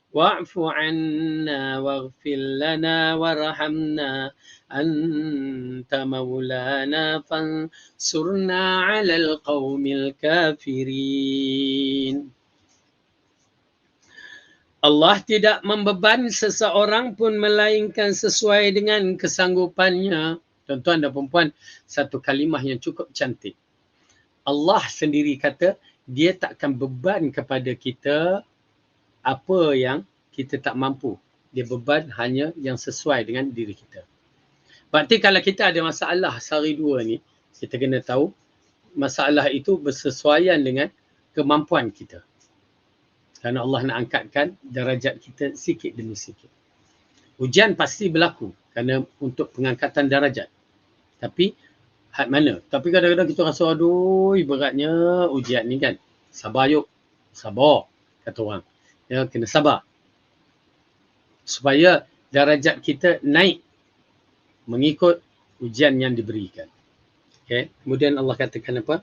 واعف عنا واغفر لنا وارحمنا أنت مولانا فانصرنا على القوم الكافرين. Allah tidak membeban seseorang pun melainkan sesuai dengan kesanggupannya. Tuan-tuan dan puan-puan, satu kalimah yang cukup cantik. Allah sendiri kata, dia takkan beban kepada kita apa yang kita tak mampu. Dia beban hanya yang sesuai dengan diri kita. Berarti kalau kita ada masalah sehari dua ni, kita kena tahu masalah itu bersesuaian dengan kemampuan kita. Kerana Allah nak angkatkan darajat kita sikit demi sikit. Ujian pasti berlaku kerana untuk pengangkatan darajat. Tapi had mana? Tapi kadang-kadang kita rasa aduh beratnya ujian ni kan. Sabar yuk. Sabar kata orang. Ya, kena sabar. Supaya darajat kita naik mengikut ujian yang diberikan. Okay. Kemudian Allah katakan apa?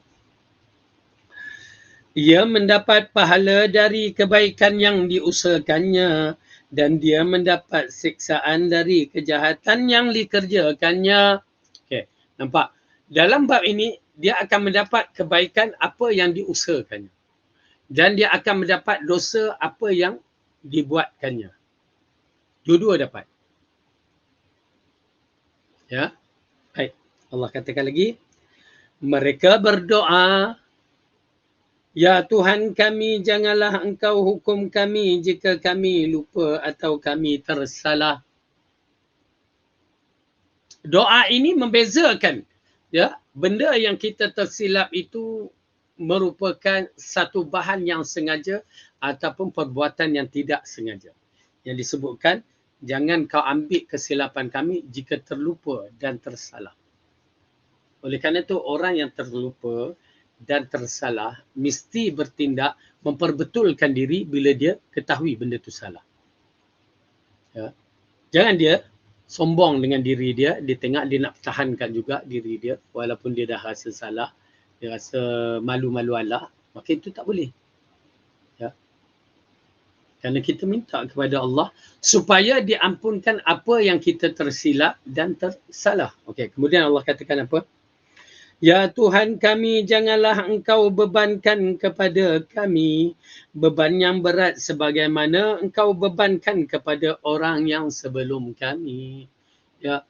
Ia mendapat pahala dari kebaikan yang diusahakannya dan dia mendapat siksaan dari kejahatan yang dikerjakannya. Okay, nampak? Dalam bab ini, dia akan mendapat kebaikan apa yang diusahakannya. Dan dia akan mendapat dosa apa yang dibuatkannya. Dua-dua dapat. Ya, baik. Allah katakan lagi, mereka berdoa, ya Tuhan kami, janganlah engkau hukum kami jika kami lupa atau kami tersalah. Doa ini membezakan, ya, benda yang kita tersilap itu merupakan satu bahan yang sengaja ataupun perbuatan yang tidak sengaja. Yang disebutkan, jangan kau ambil kesilapan kami jika terlupa dan tersalah. Oleh kerana itu, orang yang terlupa dan tersalah mesti bertindak memperbetulkan diri bila dia ketahui benda itu salah. Ya. Jangan dia sombong dengan diri dia, dia tengok dia nak pertahankan juga diri dia walaupun dia dah rasa salah, dia rasa malu-malu Allah, maka itu tak boleh. Ya. Kerana kita minta kepada Allah supaya diampunkan apa yang kita tersilap dan tersalah. Okey, kemudian Allah katakan apa? Ya Tuhan kami, janganlah engkau bebankan kepada kami beban yang berat sebagaimana engkau bebankan kepada orang yang sebelum kami. Ya.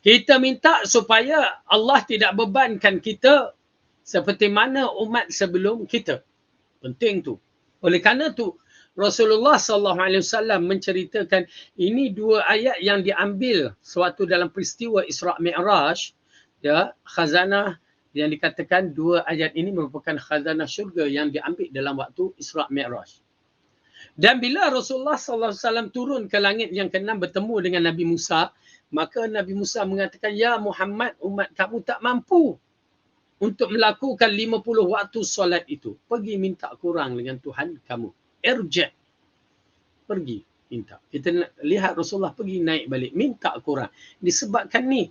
Kita minta supaya Allah tidak bebankan kita seperti mana umat sebelum kita. Penting tu. Oleh kerana tu Rasulullah SAW menceritakan ini dua ayat yang diambil suatu dalam peristiwa Isra' Mi'raj. Ya, khazanah yang dikatakan dua ayat ini merupakan khazanah syurga yang diambil dalam waktu Isra' Mi'raj. Dan bila Rasulullah SAW turun ke langit yang ke-6 bertemu dengan Nabi Musa, maka Nabi Musa mengatakan, ya Muhammad, umat kamu tak mampu untuk melakukan 50 waktu solat itu. Pergi minta kurang dengan Tuhan kamu. Irja'. Pergi minta. Kita lihat Rasulullah pergi naik balik. Minta kurang. Disebabkan ni.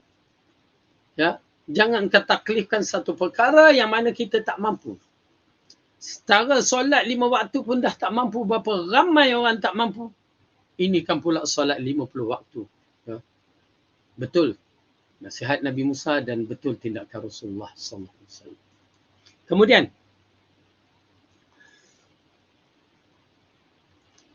Ya. Jangan kita taklifkan satu perkara yang mana kita tak mampu. Setara solat 5 waktu pun dah tak mampu. Berapa ramai orang tak mampu. Ini kan pula solat 50 waktu. Ya. Betul nasihat Nabi Musa dan betul tindakan Rasulullah SAW. Kemudian,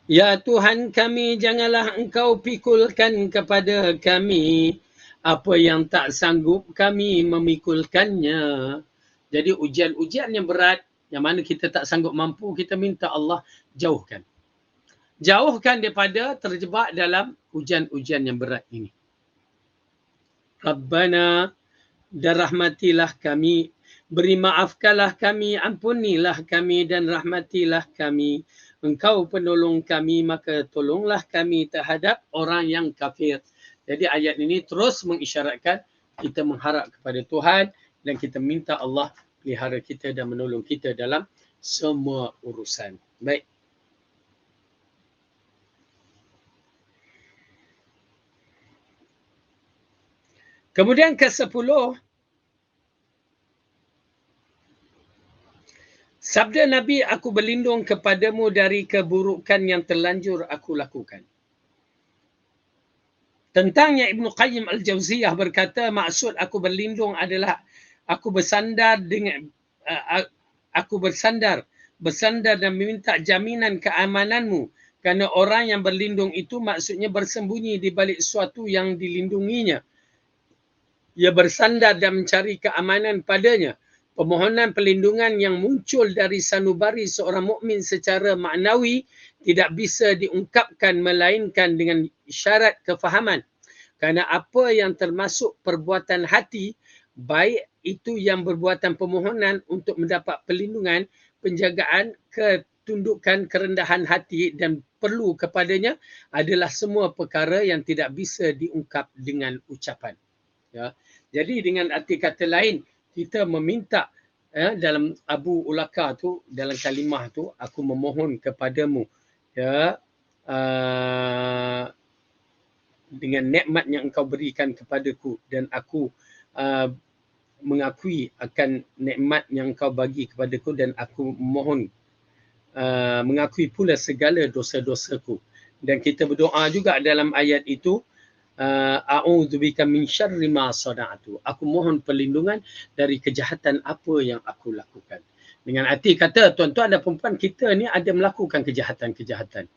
ya Tuhan kami, janganlah engkau pikulkan kepada kami apa yang tak sanggup kami memikulkannya. Jadi ujian-ujian yang berat, yang mana kita tak sanggup mampu, kita minta Allah jauhkan. Jauhkan daripada terjebak dalam ujian-ujian yang berat ini. Rabbana, dan rahmatilah kami, Beri maafkanlah kami, ampunilah kami dan rahmatilah kami. Engkau penolong kami, maka tolonglah kami terhadap orang yang kafir. Jadi ayat ini terus mengisyaratkan kita mengharap kepada Tuhan dan kita minta Allah pelihara kita dan menolong kita dalam semua urusan. Baik. Kemudian ke-10, sabda Nabi, aku berlindung kepadamu dari keburukan yang terlanjur aku lakukan. Tentangnya Ibnu Qayyim Al-Jauziyah berkata, maksud aku berlindung adalah aku bersandar dan meminta jaminan keamananmu. Kerana orang yang berlindung itu maksudnya bersembunyi di balik sesuatu yang dilindunginya. Ia bersandar dan mencari keamanan padanya. Permohonan perlindungan yang muncul dari sanubari seorang mukmin secara maknawi tidak bisa diungkapkan melainkan dengan isyarat kefahaman. Kerana apa yang termasuk perbuatan hati, baik itu yang berbuatan permohonan untuk mendapat perlindungan, penjagaan, ketundukan, kerendahan hati dan perlu kepadanya adalah semua perkara yang tidak bisa diungkap dengan ucapan. Ya. Jadi dengan arti kata lain, kita meminta dalam Abu Ulaka tu, dalam kalimah tu, aku memohon kepadamu ya, dengan nikmat yang engkau berikan kepadaku dan aku mengakui akan nikmat yang engkau bagi kepadaku dan aku mohon mengakui pula segala dosa-dosaku. Dan kita berdoa juga dalam ayat itu, a'udzubika min syarri ma sana'tu. Aku mohon perlindungan dari kejahatan apa yang aku lakukan. Dengan arti kata, tuan-tuan dan perempuan, kita ni ada melakukan kejahatan-kejahatan.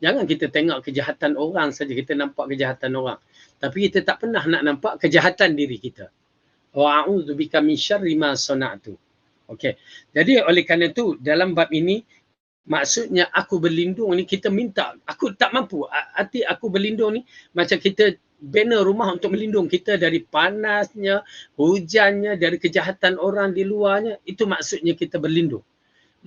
Jangan kita tengok kejahatan orang saja, kita nampak kejahatan orang. Tapi kita tak pernah nak nampak kejahatan diri kita. Wa a'udzubika min syarri ma sana'tu. Okey. Jadi oleh kerana itu dalam bab ini maksudnya aku berlindung ni, kita minta, aku tak mampu. Arti aku berlindung ni macam kita bina rumah untuk melindung kita dari panasnya, hujannya, dari kejahatan orang di luarnya. Itu maksudnya kita berlindung.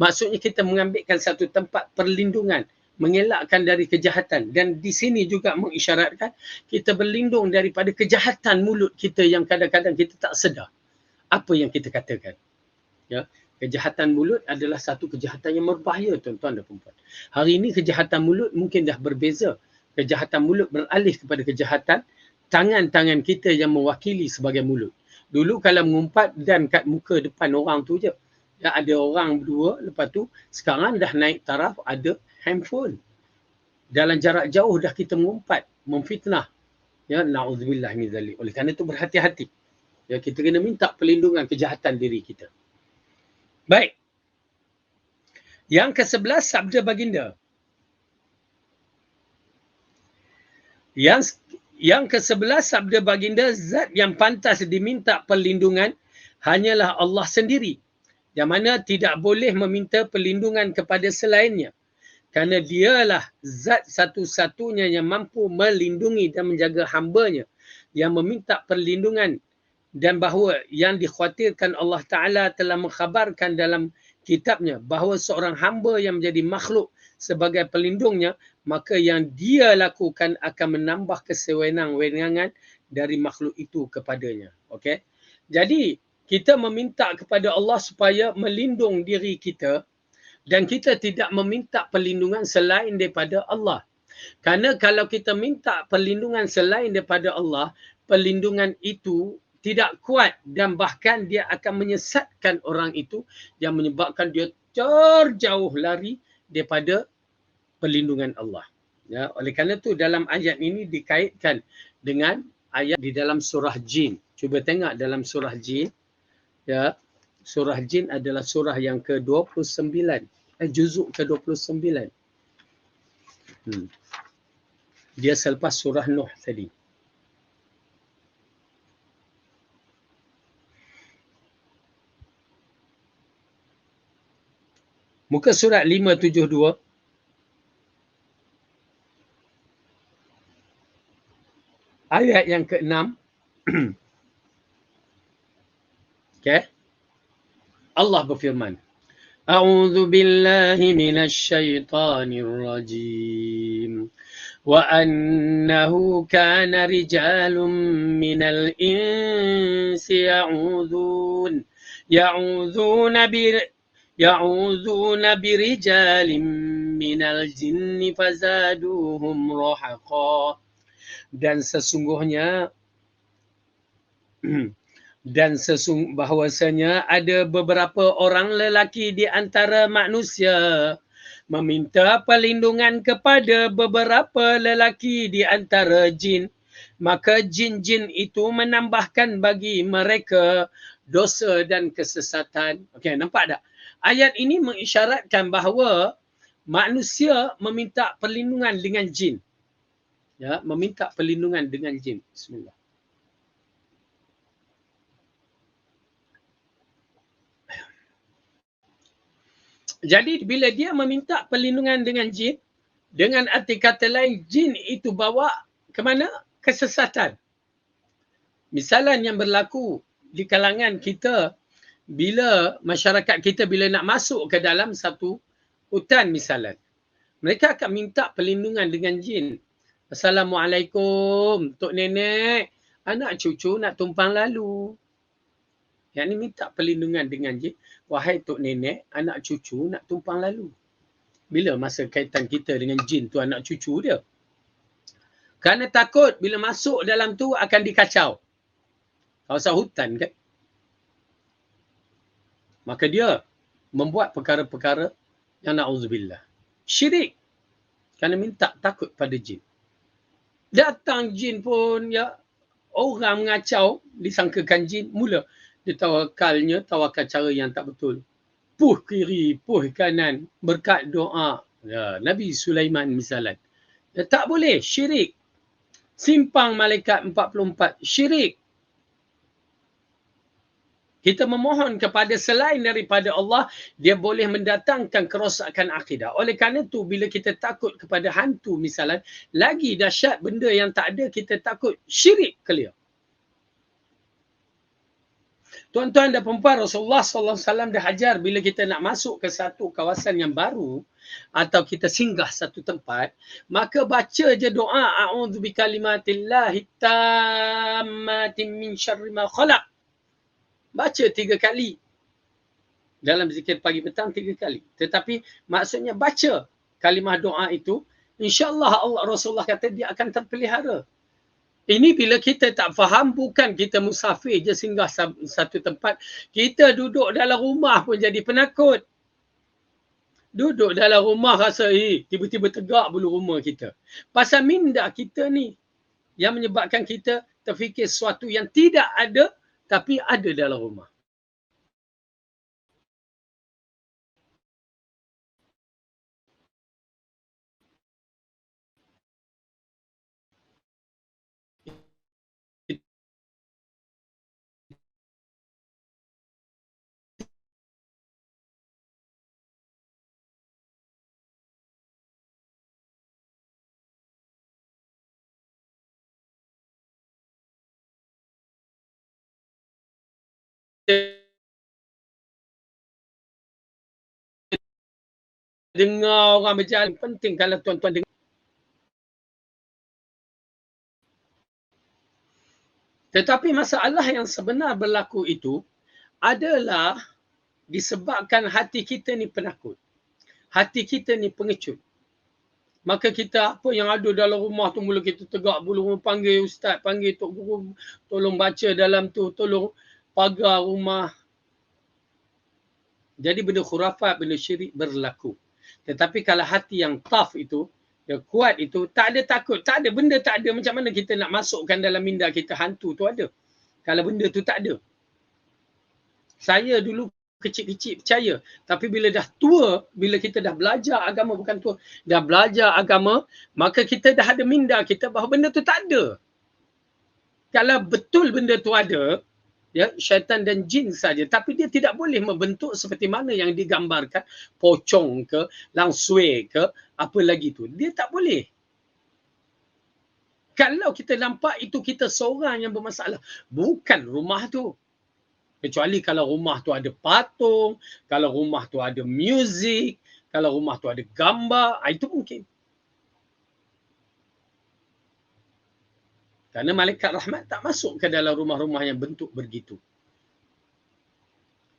Maksudnya kita mengambilkan satu tempat perlindungan, mengelakkan dari kejahatan. Dan di sini juga mengisyaratkan kita berlindung daripada kejahatan mulut kita yang kadang-kadang kita tak sedar apa yang kita katakan. Ya. Kejahatan mulut adalah satu kejahatan yang berbahaya, tuan-tuan dan perempuan. Hari ini kejahatan mulut mungkin dah berbeza. Kejahatan mulut beralih kepada kejahatan tangan-tangan kita yang mewakili sebagai mulut. Dulu kalau mengumpat dan kat muka depan orang tu je. Ya, ada orang berdua, lepas tu sekarang dah naik taraf ada handphone. Dalam jarak jauh dah kita mengumpat, memfitnah. Ya, na'udzubillah min zalik. Oleh kerana itu berhati-hati. Ya, kita kena minta perlindungan kejahatan diri kita. Baik. Yang ke-11, sabda baginda. Yang ke-11, sabda baginda, zat yang pantas diminta perlindungan hanyalah Allah sendiri. Yang mana tidak boleh meminta perlindungan kepada selainnya. Kerana dialah zat satu-satunya yang mampu melindungi dan menjaga hamba-Nya. Yang meminta perlindungan dan bahawa yang dikhawatirkan Allah Ta'ala telah mengkhabarkan dalam kitabnya bahawa seorang hamba yang menjadi makhluk sebagai pelindungnya, maka yang dia lakukan akan menambah kesewenang-wenangan dari makhluk itu kepadanya. Okey. Jadi kita meminta kepada Allah supaya melindung diri kita dan kita tidak meminta perlindungan selain daripada Allah. Kerana kalau kita minta perlindungan selain daripada Allah, perlindungan itu tidak kuat dan bahkan dia akan menyesatkan orang itu yang menyebabkan dia terjauh lari daripada perlindungan Allah. Ya, oleh kerana itu dalam ayat ini dikaitkan dengan ayat di dalam surah Jin. Cuba tengok dalam surah Jin. Ya, surah Jin adalah surah yang ke-29. Juzuk ke-29. Dia selepas surah Nuh tadi. Muka surat 572. Ayat yang ke-6. Okey. Allah berfirman, A'udzu billahi minasy syaithanir rajim. Wa annahu kana rijalun minal insi ya'udzuna birijalin minal jinni fazaduhum rahaqa. Dan sesungguhnya bahwasanya ada beberapa orang lelaki di antara manusia meminta perlindungan kepada beberapa lelaki di antara jin, maka jin-jin itu menambahkan bagi mereka dosa dan kesesatan. Okey, nampak tak? Ayat ini mengisyaratkan bahawa manusia meminta perlindungan dengan jin. Ya, meminta perlindungan dengan jin. Bismillah. Jadi bila dia meminta perlindungan dengan jin, dengan arti kata lain, jin itu bawa ke mana? Kesesatan. Misalan yang berlaku di kalangan kita, bila masyarakat kita bila nak masuk ke dalam satu hutan misalan, mereka akan minta perlindungan dengan jin. Assalamualaikum, Tok Nenek, anak cucu nak tumpang lalu. Yang ni minta perlindungan dengan jin. Wahai Tok Nenek, anak cucu nak tumpang lalu. Bila masa kaitan kita dengan jin tu anak cucu dia? Kerana takut bila masuk dalam tu akan dikacau. Kawasan hutan kan? Maka dia membuat perkara-perkara yang na'udzubillah. Syirik. Kerana minta takut pada jin. Datang jin pun, ya, orang mengacau, disangkakan jin, mula dia tawakal cara yang tak betul. Puh kiri, puh kanan, berkat doa. Ya, Nabi Sulaiman misalan. Ya, tak boleh, syirik. Simpang malaikat 44, syirik. Kita memohon kepada selain daripada Allah, dia boleh mendatangkan kerosakan akidah. Oleh kerana itu, bila kita takut kepada hantu misalan, lagi dahsyat benda yang tak ada, kita takut syirik clear. Tuan-tuan dan puan-puan, Rasulullah SAW dah ajar bila kita nak masuk ke satu kawasan yang baru atau kita singgah satu tempat, maka baca je doa a'udzu bikalimatillahi tammatin min syarri ma khalaq. Baca 3 kali. Dalam zikir pagi petang 3 kali. Tetapi maksudnya baca kalimah doa itu, insya-Allah Allah Rasulullah kata dia akan terpelihara. Ini bila kita tak faham, bukan kita musafir je singgah satu tempat. Kita duduk dalam rumah pun jadi penakut. Duduk dalam rumah rasa, tiba-tiba tegak bulu rumah kita. Pasal minda kita ni yang menyebabkan kita terfikir sesuatu yang tidak ada tapi ada dalam rumah. Dengar orang berjalan, penting kalau tuan-tuan dengar. Tetapi masalah yang sebenar berlaku itu adalah disebabkan hati kita ni penakut. Hati kita ni pengecut. Maka kita apa yang ada dalam rumah tu mula kita tegak bulu rumah, panggil ustaz, panggil tok guru, tolong baca dalam tu, tolong pagar rumah. Jadi benda khurafat, benda syirik berlaku. Tetapi kalau hati yang tough itu, yang kuat itu, tak ada takut, tak ada benda tak ada. Macam mana kita nak masukkan dalam minda kita hantu tu ada? Kalau benda tu tak ada. Saya dulu kecil-kecil percaya. Tapi bila dah tua, bila kita dah belajar agama, bukan tua, dah belajar agama, maka kita dah ada minda kita bahawa benda tu tak ada. Kalau betul benda tu ada, ya, syaitan dan jin saja, tapi dia tidak boleh membentuk seperti mana yang digambarkan, pocong ke, langsui ke, apa lagi tu. Dia tak boleh. Kalau kita nampak itu kita seorang yang bermasalah, bukan rumah tu. Kecuali kalau rumah tu ada patung, kalau rumah tu ada muzik, kalau rumah tu ada gambar, itu mungkin. Kerana malaikat rahmat tak masuk ke dalam rumah-rumah yang bentuk begitu.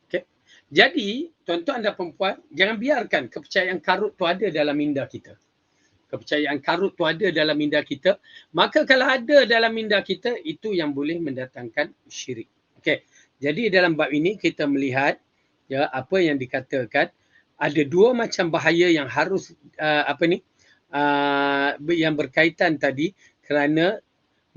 Okay. Jadi, tuan-tuan dan perempuan, jangan biarkan kepercayaan karut tu ada dalam minda kita. Kepercayaan karut tu ada dalam minda kita. Maka kalau ada dalam minda kita, itu yang boleh mendatangkan syirik. Okay. Jadi dalam bab ini kita melihat ya apa yang dikatakan ada dua macam bahaya yang harus yang berkaitan tadi, kerana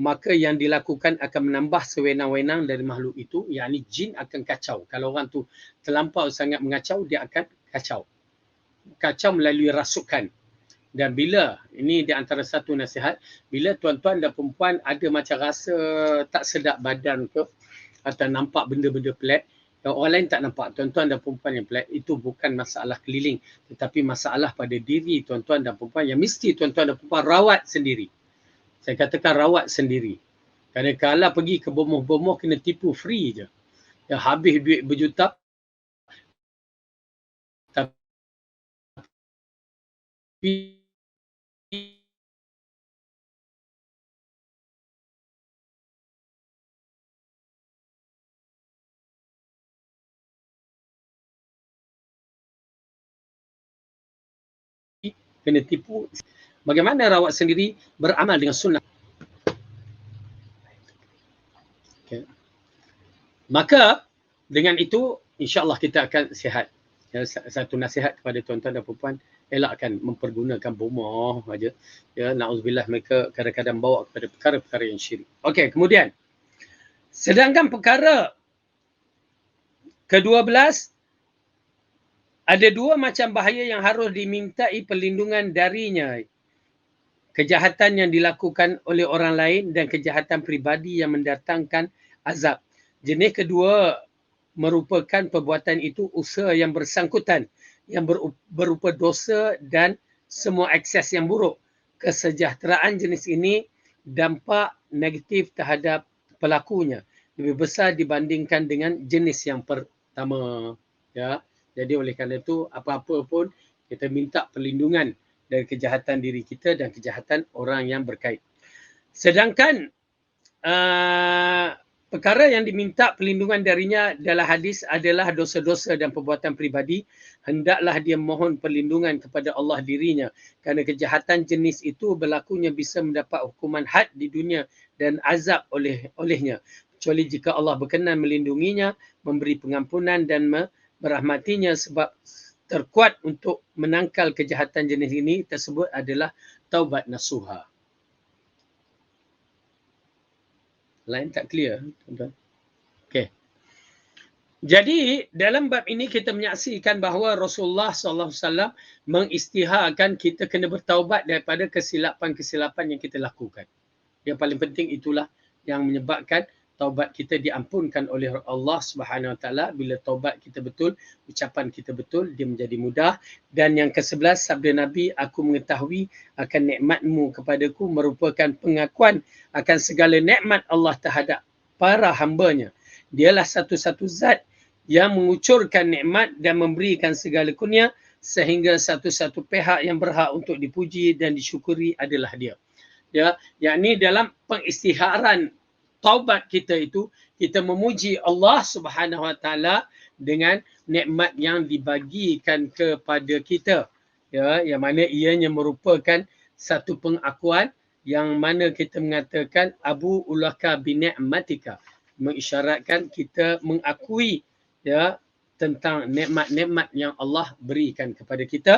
maka yang dilakukan akan menambah sewenang-wenang dari makhluk itu, yakni jin akan kacau. Kalau orang tu terlampau sangat mengacau, dia akan kacau. Kacau melalui rasukan. Dan bila, ini di antara satu nasihat, bila tuan-tuan dan perempuan ada macam rasa tak sedap badan ke, atau nampak benda-benda pelik, yang orang lain tak nampak, tuan-tuan dan perempuan yang pelik, itu bukan masalah keliling, tetapi masalah pada diri tuan-tuan dan perempuan yang mesti tuan-tuan dan perempuan rawat sendiri. Saya katakan rawat sendiri. Kerana kalau pergi ke bomoh-bomoh kena tipu free je. Ya, habis duit berjuta. Tapi kena tipu. Bagaimana rawat sendiri? Beramal dengan sunnah. Okay. Maka dengan itu insya-Allah kita akan sihat. Ya, satu nasihat kepada tuan-tuan dan puan-puan, elakkan mempergunakan bomoh aja. Ya, naudzubillah, mereka kadang-kadang bawa kepada perkara-perkara yang syirik. Okey, kemudian sedangkan perkara ke-12, ada dua macam bahaya yang harus dimintai perlindungan darinya. Kejahatan yang dilakukan oleh orang lain dan kejahatan peribadi yang mendatangkan azab. Jenis kedua merupakan perbuatan itu usaha yang bersangkutan, yang berupa dosa dan semua akses yang buruk. Kesejahteraan jenis ini dampak negatif terhadap pelakunya lebih besar dibandingkan dengan jenis yang pertama. Ya, jadi oleh kerana itu apa-apa pun kita minta perlindungan dari kejahatan diri kita dan kejahatan orang yang berkait. Sedangkan perkara yang diminta perlindungan darinya dalam hadis adalah dosa-dosa dan perbuatan peribadi. Hendaklah dia mohon perlindungan kepada Allah dirinya. Kerana kejahatan jenis itu berlakunya bisa mendapat hukuman had di dunia dan azab olehnya. Kecuali jika Allah berkenan melindunginya, memberi pengampunan dan merahmatinya, sebab terkuat untuk menangkal kejahatan jenis ini tersebut adalah taubat nasuha. Lain tak clear, tuan-tuan? Okey. Jadi dalam bab ini kita menyaksikan bahawa Rasulullah SAW mengisytiharkan kita kena bertaubat daripada kesilapan-kesilapan yang kita lakukan. Yang paling penting itulah yang menyebabkan taubat kita diampunkan oleh Allah Subhanahu Wa Taala. Bila taubat kita betul, ucapan kita betul, dia menjadi mudah. Dan yang ke-11 sabda Nabi, aku mengetahui akan nikmatmu kepadaku merupakan pengakuan akan segala nikmat Allah terhadap para hamba-Nya. Dialah satu-satu zat yang mengucurkan nikmat dan memberikan segala kurnia, sehingga satu-satu pihak yang berhak untuk dipuji dan disyukuri adalah Dia. Ya, yakni dalam pengisytiharan taubat kita itu, kita memuji Allah Subhanahu Wa Taala dengan nikmat yang dibagikan kepada kita. Ya, yang mana ianya merupakan satu pengakuan yang mana kita mengatakan Abu ulaka bi ni'matika, mengisyaratkan kita mengakui ya tentang nikmat-nikmat yang Allah berikan kepada kita.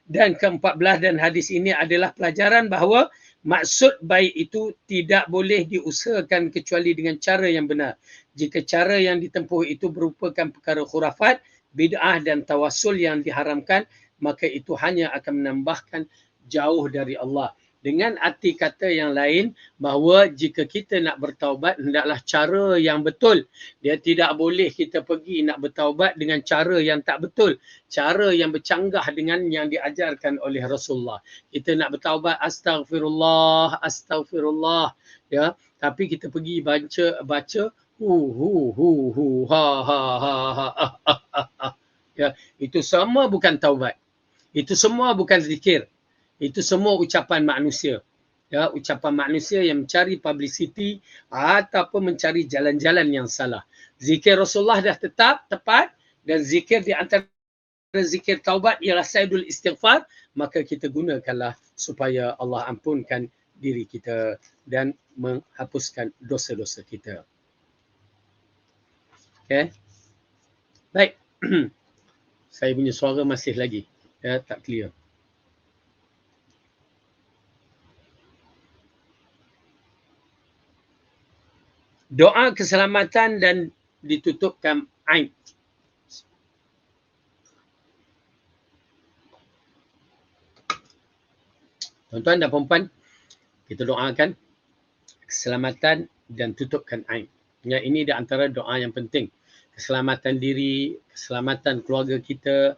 Dan ke-14 dan hadis ini adalah pelajaran bahawa maksud baik itu tidak boleh diusahakan kecuali dengan cara yang benar. Jika cara yang ditempuh itu merupakan perkara khurafat, bid'ah dan tawassul yang diharamkan, maka itu hanya akan menambahkan jauh dari Allah. Dengan arti kata yang lain, bahawa jika kita nak bertaubat, hendaklah cara yang betul. Dia tidak boleh kita pergi nak bertaubat dengan cara yang tak betul. Cara yang bercanggah dengan yang diajarkan oleh Rasulullah. Kita nak bertaubat, astaghfirullah, astaghfirullah. Ya, tapi kita pergi baca ha ha ha ha ah, ah, ah, ah. Ya, itu semua bukan taubat. Itu semua bukan zikir. Itu semua ucapan manusia. Ya, ucapan manusia yang mencari publicity ataupun mencari jalan-jalan yang salah. Zikir Rasulullah dah tetap tepat, dan zikir di antara zikir taubat ialah sayyidul istighfar, maka kita gunakanlah supaya Allah ampunkan diri kita dan menghapuskan dosa-dosa kita. Okay? Baik. Saya punya suara masih lagi tak clear. Doa keselamatan dan ditutupkan aib. Tuan-tuan dan puan-puan, kita doakan keselamatan dan tutupkan aib. Ya, ini di antara doa yang penting. Keselamatan diri, keselamatan keluarga kita,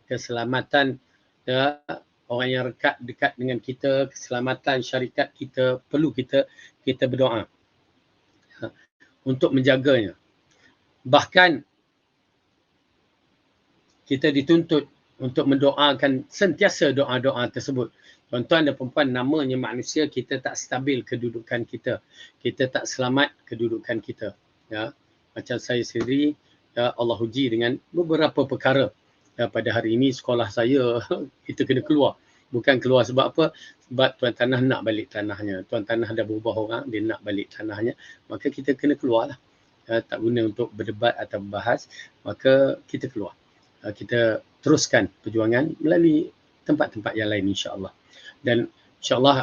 keselamatan ya, orang yang dekat dengan kita, keselamatan syarikat kita, perlu kita berdoa untuk menjaganya. Bahkan kita dituntut untuk mendoakan sentiasa doa-doa tersebut. Tuan-tuan dan puan-puan, namanya manusia, kita tak stabil kedudukan kita. Kita tak selamat kedudukan kita. Ya. Macam saya sendiri, ya, Allah uji dengan beberapa perkara. Ya, pada hari ini sekolah saya, kita kena keluar. Bukan keluar sebab apa? Sebab tuan tanah nak balik tanahnya. Tuan tanah dah berubah orang, dia nak balik tanahnya. Maka kita kena keluar lah. Ya, tak guna untuk berdebat atau bahas, maka kita keluar. Kita teruskan perjuangan melalui tempat-tempat yang lain, insya-Allah. Dan insya-Allah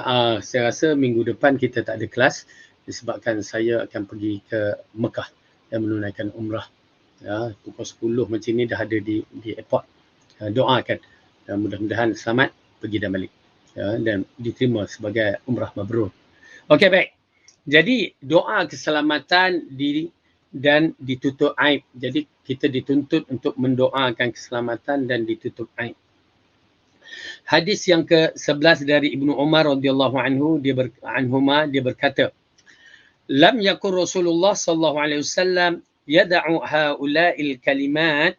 saya rasa minggu depan kita tak ada kelas disebabkan saya akan pergi ke Mekah dan menunaikan umrah. Ya, pukul 10 macam ni dah ada di airport. Doakan dan mudah-mudahan selamat pergi dan balik. Ya, dan diterima sebagai umrah mabrur. Okey, baik. Jadi doa keselamatan diri dan ditutup aib. Jadi kita dituntut untuk mendoakan keselamatan dan ditutup aib. Hadis yang ke-11 dari Ibnu Umar radhiyallahu anhu, dia berkata, "Lam yakun Rasulullah sallallahu alaihi wasallam yad'u haula'il kalimat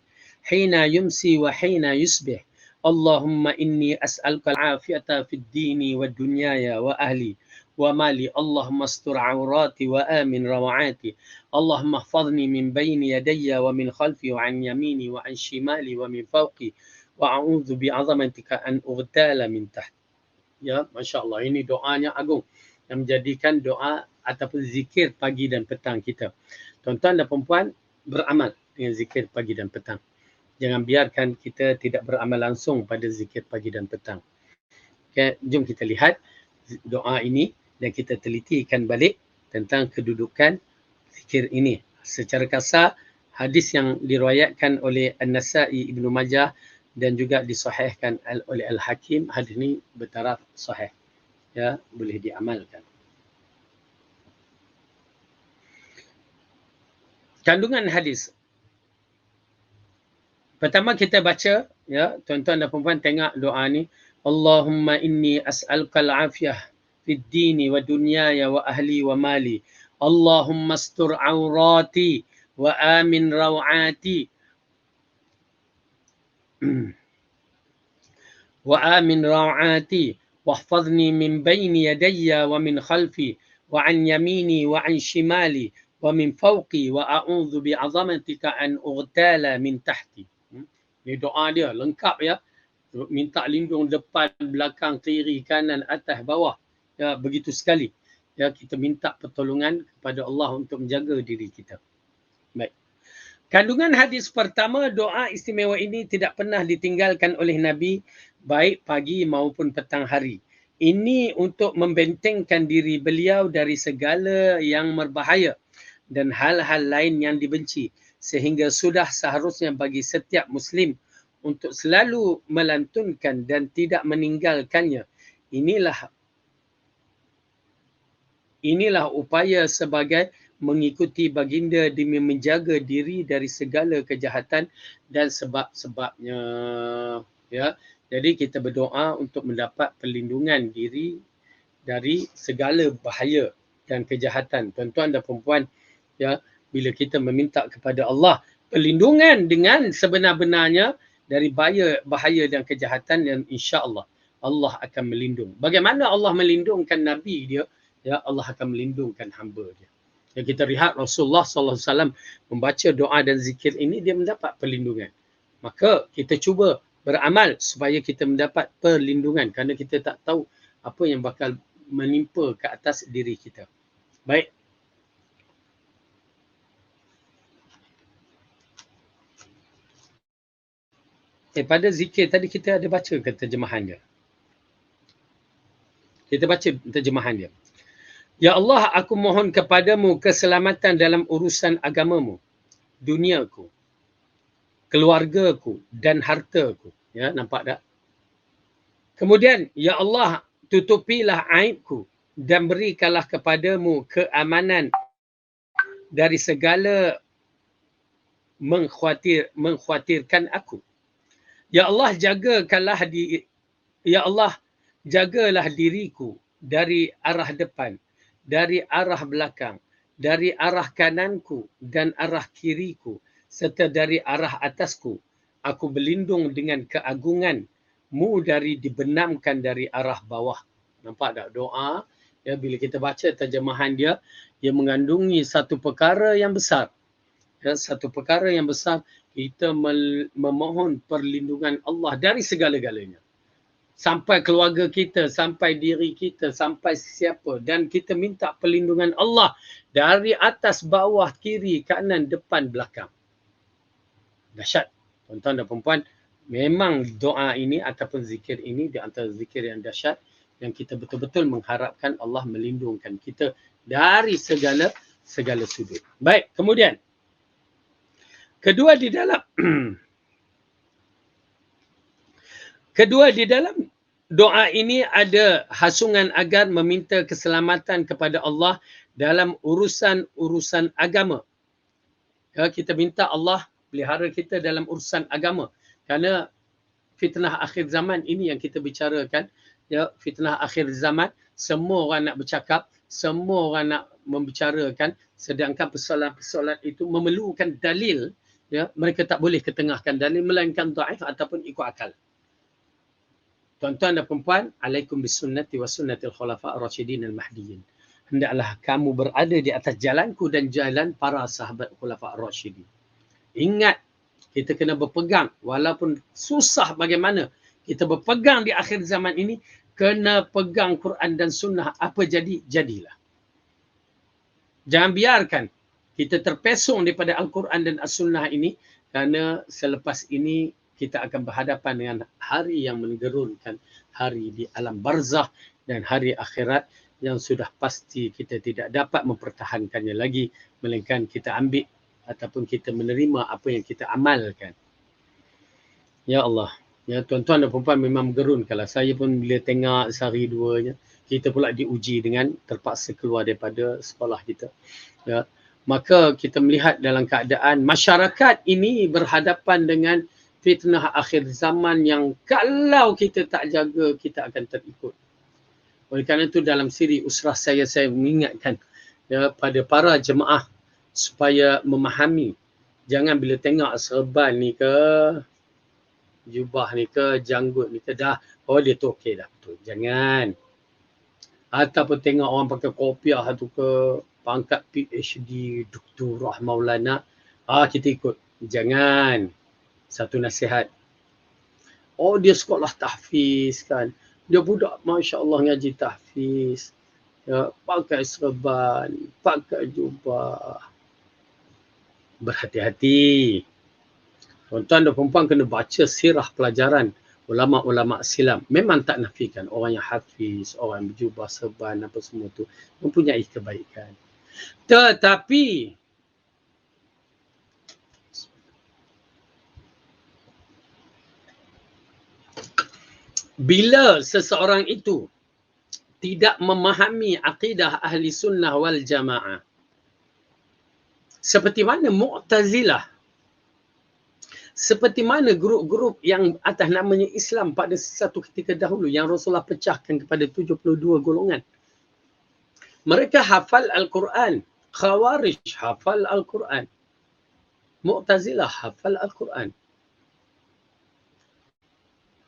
hina yumsi wa hina yusbih. Allahumma inni as'aluka al-'afiyata fid dini wad dunyaya wa ahli wa mali. Allahumma astur 'aurati wa amin raw'ati. Allahumma ihfazni min bayni yadayya wa min khalfi wa 'an yamini wa 'an shimali wa min fawqi. Wa a'udzu bi'azamatika an ughtala min tahti." Ya, masya-Allah, ini doanya agung yang menjadikan doa ataupun zikir pagi dan petang kita. Tuan-tuan dan puan-puan, beramal dengan zikir pagi dan petang. Jangan biarkan kita tidak beramal langsung pada zikir pagi dan petang. Okay, jom kita lihat doa ini dan kita telitikan balik tentang kedudukan zikir ini. Secara kasar, hadis yang diriwayatkan oleh An-Nasa'i, Ibnu Majah dan juga disahihkan oleh Al-Hakim, hadis ini bertaraf sahih. Ya, boleh diamalkan. Kandungan hadis. Pertama kita baca, ya, tuan-tuan dan puan-puan tengok doa ni. Allahumma inni as'aluka al-afiyah fid dini wa dunyaya wa ahli wa mali. Allahumma astur aurati wa amin raw'ati. Wa amin raw'ati wahfazni min bayni yadayya wa min khalfi wa an yamini wa an shimali wa min fawqi wa a'udzu bi'azamatika an ughtala min tahti. Ini doa dia lengkap, ya. Minta lindung depan, belakang, kiri, kanan, atas, bawah. Ya, begitu sekali. Ya, kita minta pertolongan kepada Allah untuk menjaga diri kita. Baik. Kandungan hadis pertama, doa istimewa ini tidak pernah ditinggalkan oleh Nabi baik pagi maupun petang hari. Ini untuk membentengkan diri beliau dari segala yang berbahaya dan hal-hal lain yang dibenci, sehingga sudah seharusnya bagi setiap Muslim untuk selalu melantunkan dan tidak meninggalkannya. Inilah upaya sebagai mengikuti baginda demi menjaga diri dari segala kejahatan dan sebab-sebabnya. Ya, jadi kita berdoa untuk mendapat perlindungan diri dari segala bahaya dan kejahatan. Tuan-tuan dan puan-puan, ya, bila kita meminta kepada Allah perlindungan dengan sebenar-benarnya dari bahaya dan kejahatan, dan insya-Allah Allah akan melindung. Bagaimana Allah melindungkan Nabi dia? Ya, Allah akan melindungkan hamba dia. Yang kita lihat Rasulullah SAW membaca doa dan zikir ini, dia mendapat perlindungan. Maka kita cuba beramal supaya kita mendapat perlindungan, kerana kita tak tahu apa yang bakal menimpa ke atas diri kita. Baik. Pada zikir tadi kita ada baca ke terjemahan dia? Kita baca terjemahan dia. Ya Allah, aku mohon kepadamu keselamatan dalam urusan agamamu, duniaku, keluargaku dan hartaku. Ya, nampak tak? Kemudian, ya Allah, tutupilah aibku dan berikanlah kepadamu keamanan dari segala mengkhawatirkan aku. Ya Allah, jagalah diriku dari arah depan, dari arah belakang, dari arah kananku dan arah kiriku, serta dari arah atasku. Aku berlindung dengan keagungan-Mu dari dibenamkan dari arah bawah. Nampak tak doa? Ya, bila kita baca terjemahan dia, dia mengandungi satu perkara yang besar. Ya, satu perkara yang besar, kita memohon perlindungan Allah dari segala-galanya. Sampai keluarga kita, sampai diri kita, sampai siapa. Dan kita minta perlindungan Allah dari atas, bawah, kiri, kanan, depan, belakang. Dahsyat. Tuan-tuan dan perempuan, memang doa ini ataupun zikir ini di antara zikir yang dahsyat, yang kita betul-betul mengharapkan Allah melindungkan kita dari segala sudut. Baik, kemudian. Kedua di dalam doa ini ada hasungan agar meminta keselamatan kepada Allah dalam urusan agama. Ya, kita minta Allah pelihara kita dalam urusan agama. Kerana fitnah akhir zaman ini yang kita bicarakan. Ya, fitnah akhir zaman, semua orang nak bercakap, semua orang nak membicarakan, sedangkan persoalan-persoalan itu memerlukan dalil. Ya, mereka tak boleh ketengahkan dalil, melainkan dhaif ataupun ikut akal. Tuan-tuan dan perempuan, alaikum bisunnati wa sunnatil khulafa' ar-rasyidin al-mahdiyyin. Hendaklah kamu berada di atas jalanku dan jalan para sahabat khulafa' ar-rasyidin. Ingat, kita kena berpegang walaupun susah bagaimana. Kita berpegang di akhir zaman ini, kena pegang Quran dan sunnah. Apa jadi, jadilah. Jangan biarkan kita terpesong daripada Al-Quran dan As-Sunnah ini, kerana selepas ini kita akan berhadapan dengan hari yang menggerunkan, hari di alam barzah dan hari akhirat yang sudah pasti kita tidak dapat mempertahankannya lagi, melainkan kita ambil ataupun kita menerima apa yang kita amalkan. Ya Allah, ya tuan-tuan dan perempuan, memang menggerunkanlah. Saya pun bila tengok sehari duanya, kita pula diuji dengan terpaksa keluar daripada sekolah kita. Ya. Maka kita melihat dalam keadaan masyarakat ini berhadapan dengan fitnah akhir zaman yang kalau kita tak jaga, kita akan terikut. Oleh kerana itu dalam siri usrah saya mengingatkan ya, pada para jemaah supaya memahami. Jangan bila tengok serban ni ke, jubah ni ke, janggut ni ke, dah, oh dia tu okey dah betul. Jangan. Ataupun tengok orang pakai kopiah tu ke, pangkat PhD, Doktorah Maulana, kita ikut. Jangan. Satu nasihat. Oh, dia sekolah tahfiz kan. Dia budak Masya Allah ngaji tahfiz. Ya, pakai serban, pakai jubah. Berhati-hati. Tuan-tuan dan perempuan kena baca sirah pelajaran ulama-ulama silam. Memang tak nafikan orang yang hafiz, orang yang berjubah, serban, apa semua tu mempunyai kebaikan. Tetapi bila seseorang itu tidak memahami akidah ahli sunnah wal jamaah, seperti mana Mu'tazilah, seperti mana grup-grup yang atas namanya Islam pada satu ketika dahulu yang Rasulullah pecahkan kepada 72 golongan. Mereka hafal Al-Quran, Khawarij hafal Al-Quran. Mu'tazilah hafal Al-Quran.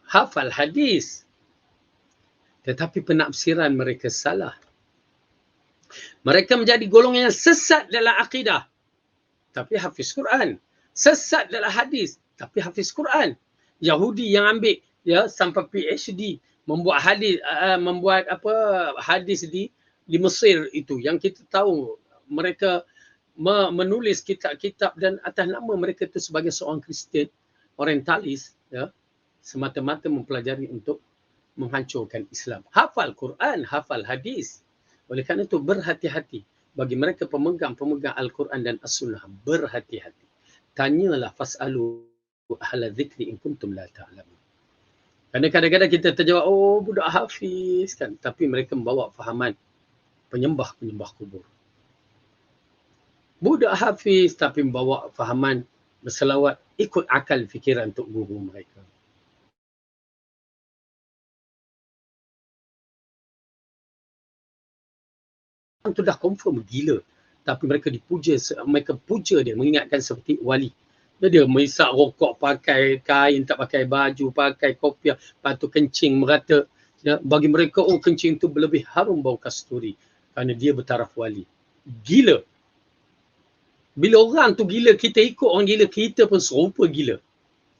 Hafal hadis. Tetapi penafsiran mereka salah. Mereka menjadi golongan yang sesat dalam akidah. Tapi hafiz Quran. Sesat dalam hadis. Tapi hafiz Quran. Yahudi yang ambil sampai PhD membuat hadis hadis di Mesir itu yang kita tahu mereka menulis kitab-kitab dan atas nama mereka itu sebagai seorang Kristian orientalis semata-mata mempelajari untuk menghancurkan Islam. Hafal Quran, hafal hadis. Oleh kerana itu berhati-hati bagi mereka pemegang Al-Quran dan As-Sunnah, berhati-hati. Tanyalah fas'alu ahla dzikri in kuntum la ta'lamun. Kerana kadang-kadang kita terjawab, oh budak hafiz kan, tapi mereka membawa fahaman penyembah-penyembah kubur. Budak hafiz tapi membawa fahaman berselawat ikut akal fikiran untuk guru mereka. Itu dah confirm gila, tapi mereka puja dia, mengingatkan seperti wali. Dia mengisap rokok pakai kain, tak pakai baju, pakai kopiah, lepas tu kencing merata. Bagi mereka, oh kencing tu lebih harum bau kasturi kerana dia bertaraf wali. Gila. Bila orang tu gila, kita ikut orang gila, kita pun serupa gila.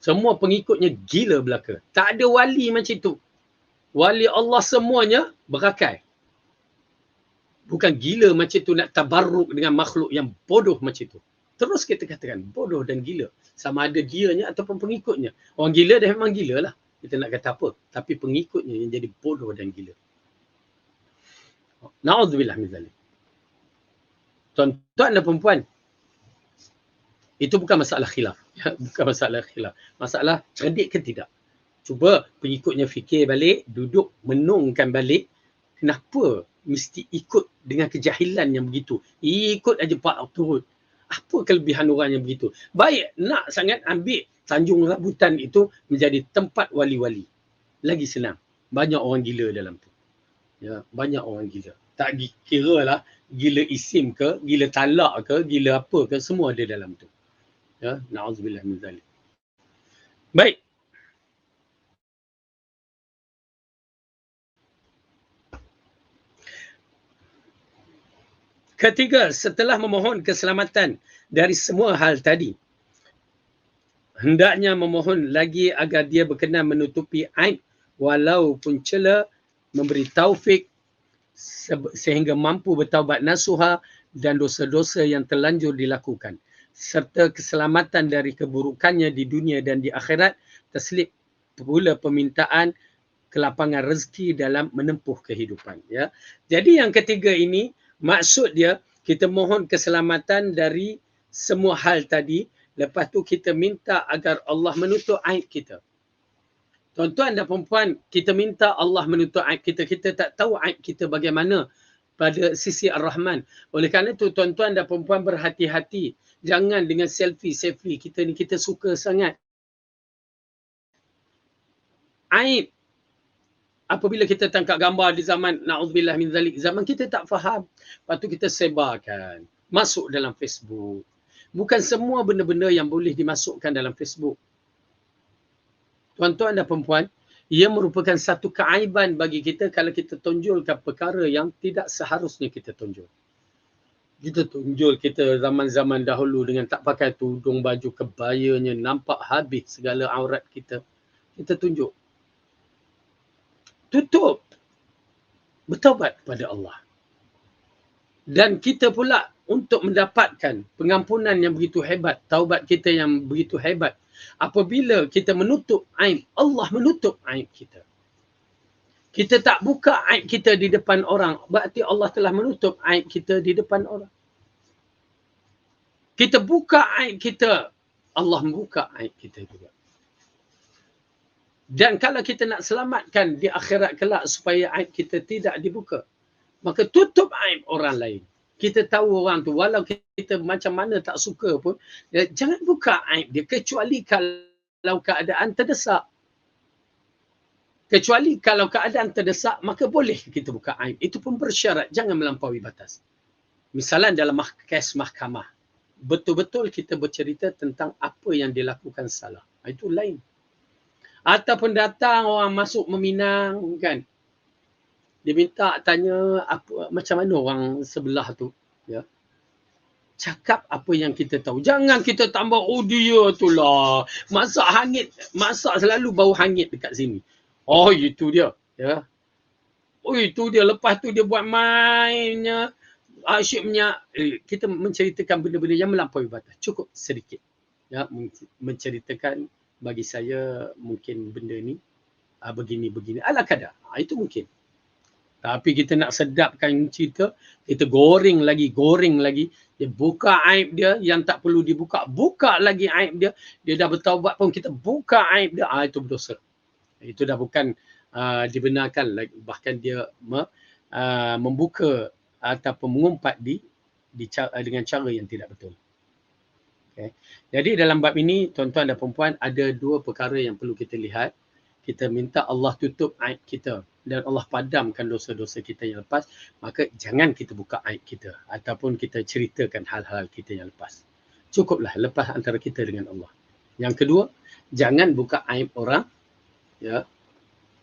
Semua pengikutnya gila belaka. Tak ada wali macam tu. Wali Allah semuanya berakai. Bukan gila macam tu nak tabarruk dengan makhluk yang bodoh macam tu. Terus kita katakan bodoh dan gila. Sama ada dianya ataupun pengikutnya. Orang gila dah memang gila lah. Kita nak kata apa. Tapi pengikutnya yang jadi bodoh dan gila. Na'udzubillah min zalik. Tuan-tuan dan perempuan, itu bukan masalah khilaf. Bukan masalah khilaf. Masalah cerdik ke tidak. Cuba pengikutnya fikir balik, duduk menungkan balik. Kenapa mesti ikut dengan kejahilan yang begitu? Ikut aja pak turut. Apa kelebihan orang yang begitu? Baik, nak sangat ambil Tanjung Rambutan itu menjadi tempat wali-wali. Lagi senang. Banyak orang gila dalam tu. Ya, banyak orang gila. Tak kira lah gila isim ke, gila talak ke, gila apa ke, semua ada dalam tu. Ya, na'udzubillah min zalik. Baik. Ketiga, setelah memohon keselamatan dari semua hal tadi, hendaknya memohon lagi agar dia berkenan menutupi aib walaupun celah, memberi taufik sehingga mampu bertaubat nasuha dan dosa-dosa yang terlanjur dilakukan, serta keselamatan dari keburukannya di dunia dan di akhirat, terselip pula permintaan kelapangan rezeki dalam menempuh kehidupan. Ya. Jadi yang ketiga ini, maksud dia, kita mohon keselamatan dari semua hal tadi. Lepas tu kita minta agar Allah menutup aib kita. Tuan-tuan dan perempuan, kita minta Allah menutup aib kita. Kita tak tahu aib kita bagaimana pada sisi Ar-Rahman. Oleh kerana itu, tuan-tuan dan perempuan berhati-hati. Jangan dengan selfie. Kita ni kita suka sangat. Aib. Apabila kita tangkap gambar di zaman na'udzubillah min zalik, zaman kita tak faham. Lepas tu kita sebarkan. Masuk dalam Facebook. Bukan semua benda-benda yang boleh dimasukkan dalam Facebook. Tuan-tuan dan perempuan, ia merupakan satu keaiban bagi kita kalau kita tunjulkan perkara yang tidak seharusnya kita tunjuk. Kita tunjuk kita zaman-zaman dahulu dengan tak pakai tudung, baju kebayanya, nampak habis segala aurat kita. Kita tunjuk. Tutup. Bertaubat kepada Allah. Dan kita pula untuk mendapatkan pengampunan yang begitu hebat, taubat kita yang begitu hebat, apabila kita menutup aib, Allah menutup aib kita. Kita tak buka aib kita di depan orang, berarti Allah telah menutup aib kita di depan orang. Kita buka aib kita, Allah membuka aib kita juga. Dan kalau kita nak selamatkan di akhirat kelak supaya aib kita tidak dibuka, maka tutup aib orang lain. Kita tahu orang tu, walau kita macam mana tak suka pun, jangan buka aib dia, kecuali kalau keadaan terdesak. Kecuali kalau keadaan terdesak, maka boleh kita buka aib. Itu pun bersyarat, jangan melampaui batas. Misalan dalam kes mahkamah, betul-betul kita bercerita tentang apa yang dilakukan salah. Itu lain. Ataupun datang orang masuk meminang kan. Dia minta tanya apa macam mana orang sebelah tu, ya. Cakap apa yang kita tahu. Jangan kita tambah, oh dia tu lah. Masak selalu bau hangit dekat sini. Oh itu dia, ya. Oh itu dia, lepas tu dia buat mainnya, asyiknya. Kita menceritakan benda-benda yang melampaui batas. Cukup sedikit. Ya, menceritakan bagi saya mungkin benda ni begini-begini. Ala kadar. Itu mungkin. Tapi kita nak sedapkan cerita, kita goreng lagi. Dia buka aib dia yang tak perlu dibuka. Buka lagi aib dia. Dia dah bertaubat pun kita buka aib dia. Itu berdosa. Itu dah bukan dibenarkan lagi. Bahkan dia membuka ataupun mengumpat dengan cara yang tidak betul. Okay. Jadi dalam bab ini, tuan-tuan dan perempuan, ada dua perkara yang perlu kita lihat. Kita minta Allah tutup aib kita dan Allah padamkan dosa-dosa kita yang lepas, maka jangan kita buka aib kita ataupun kita ceritakan hal-hal kita yang lepas. Cukuplah lepas antara kita dengan Allah. Yang kedua, jangan buka aib orang, ya.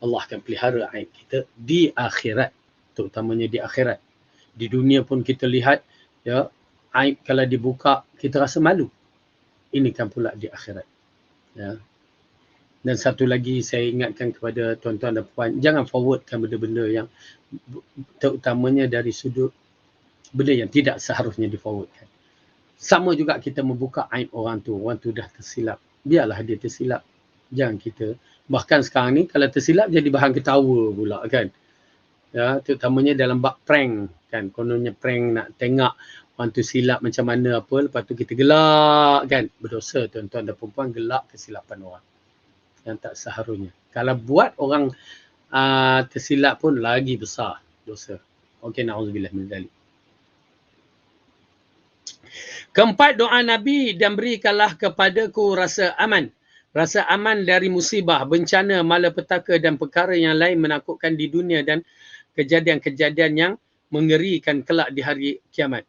Allah akan pelihara aib kita di akhirat, terutamanya di akhirat. Di dunia pun kita lihat, ya, aib kalau dibuka kita rasa malu. Ini kan pula di akhirat, ya. Dan satu lagi saya ingatkan kepada tuan-tuan dan puan, jangan forwardkan benda-benda yang terutamanya dari sudut benda yang tidak seharusnya di-forwardkan. Sama juga kita membuka aib orang tu dah tersilap. Biarlah dia tersilap. Jangan kita, bahkan sekarang ni kalau tersilap jadi bahan ketawa pula kan. Ya, terutamanya dalam bab prank kan. Kononnya prank nak tengok orang tu silap macam mana apa, lepas tu kita gelak kan. Berdosa tuan-tuan dan perempuan gelak kesilapan orang yang tak seharusnya. Kalau buat orang tersilap pun lagi besar dosa. Okey, na'udzubillah min dzalik. Keempat, doa Nabi, dan berikanlah kepadaku rasa aman. Rasa aman dari musibah, bencana, malapetaka dan perkara yang lain menakutkan di dunia dan kejadian-kejadian yang mengerikan kelak di hari kiamat.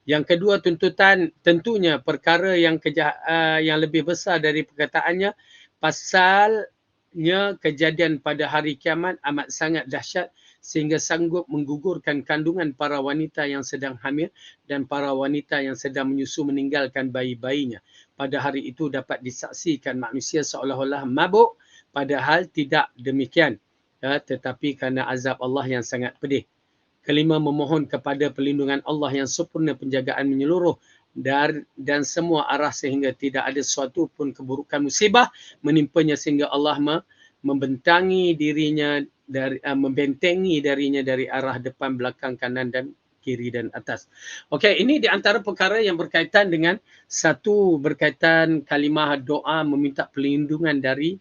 Yang kedua, tuntutan tentunya perkara yang lebih besar dari perkataannya, pasalnya kejadian pada hari kiamat amat sangat dahsyat sehingga sanggup menggugurkan kandungan para wanita yang sedang hamil dan para wanita yang sedang menyusu meninggalkan bayi-bayinya. Pada hari itu dapat disaksikan manusia seolah-olah mabuk, padahal tidak demikian, ya, tetapi kerana azab Allah yang sangat pedih. Kelima, memohon kepada perlindungan Allah yang sempurna penjagaan menyeluruh dan semua arah sehingga tidak ada sesuatu pun keburukan musibah menimpanya sehingga Allah membentengi darinya dari arah depan, belakang, kanan dan kiri dan atas. Okey, ini di antara perkara yang berkaitan dengan satu, berkaitan kalimah doa meminta perlindungan dari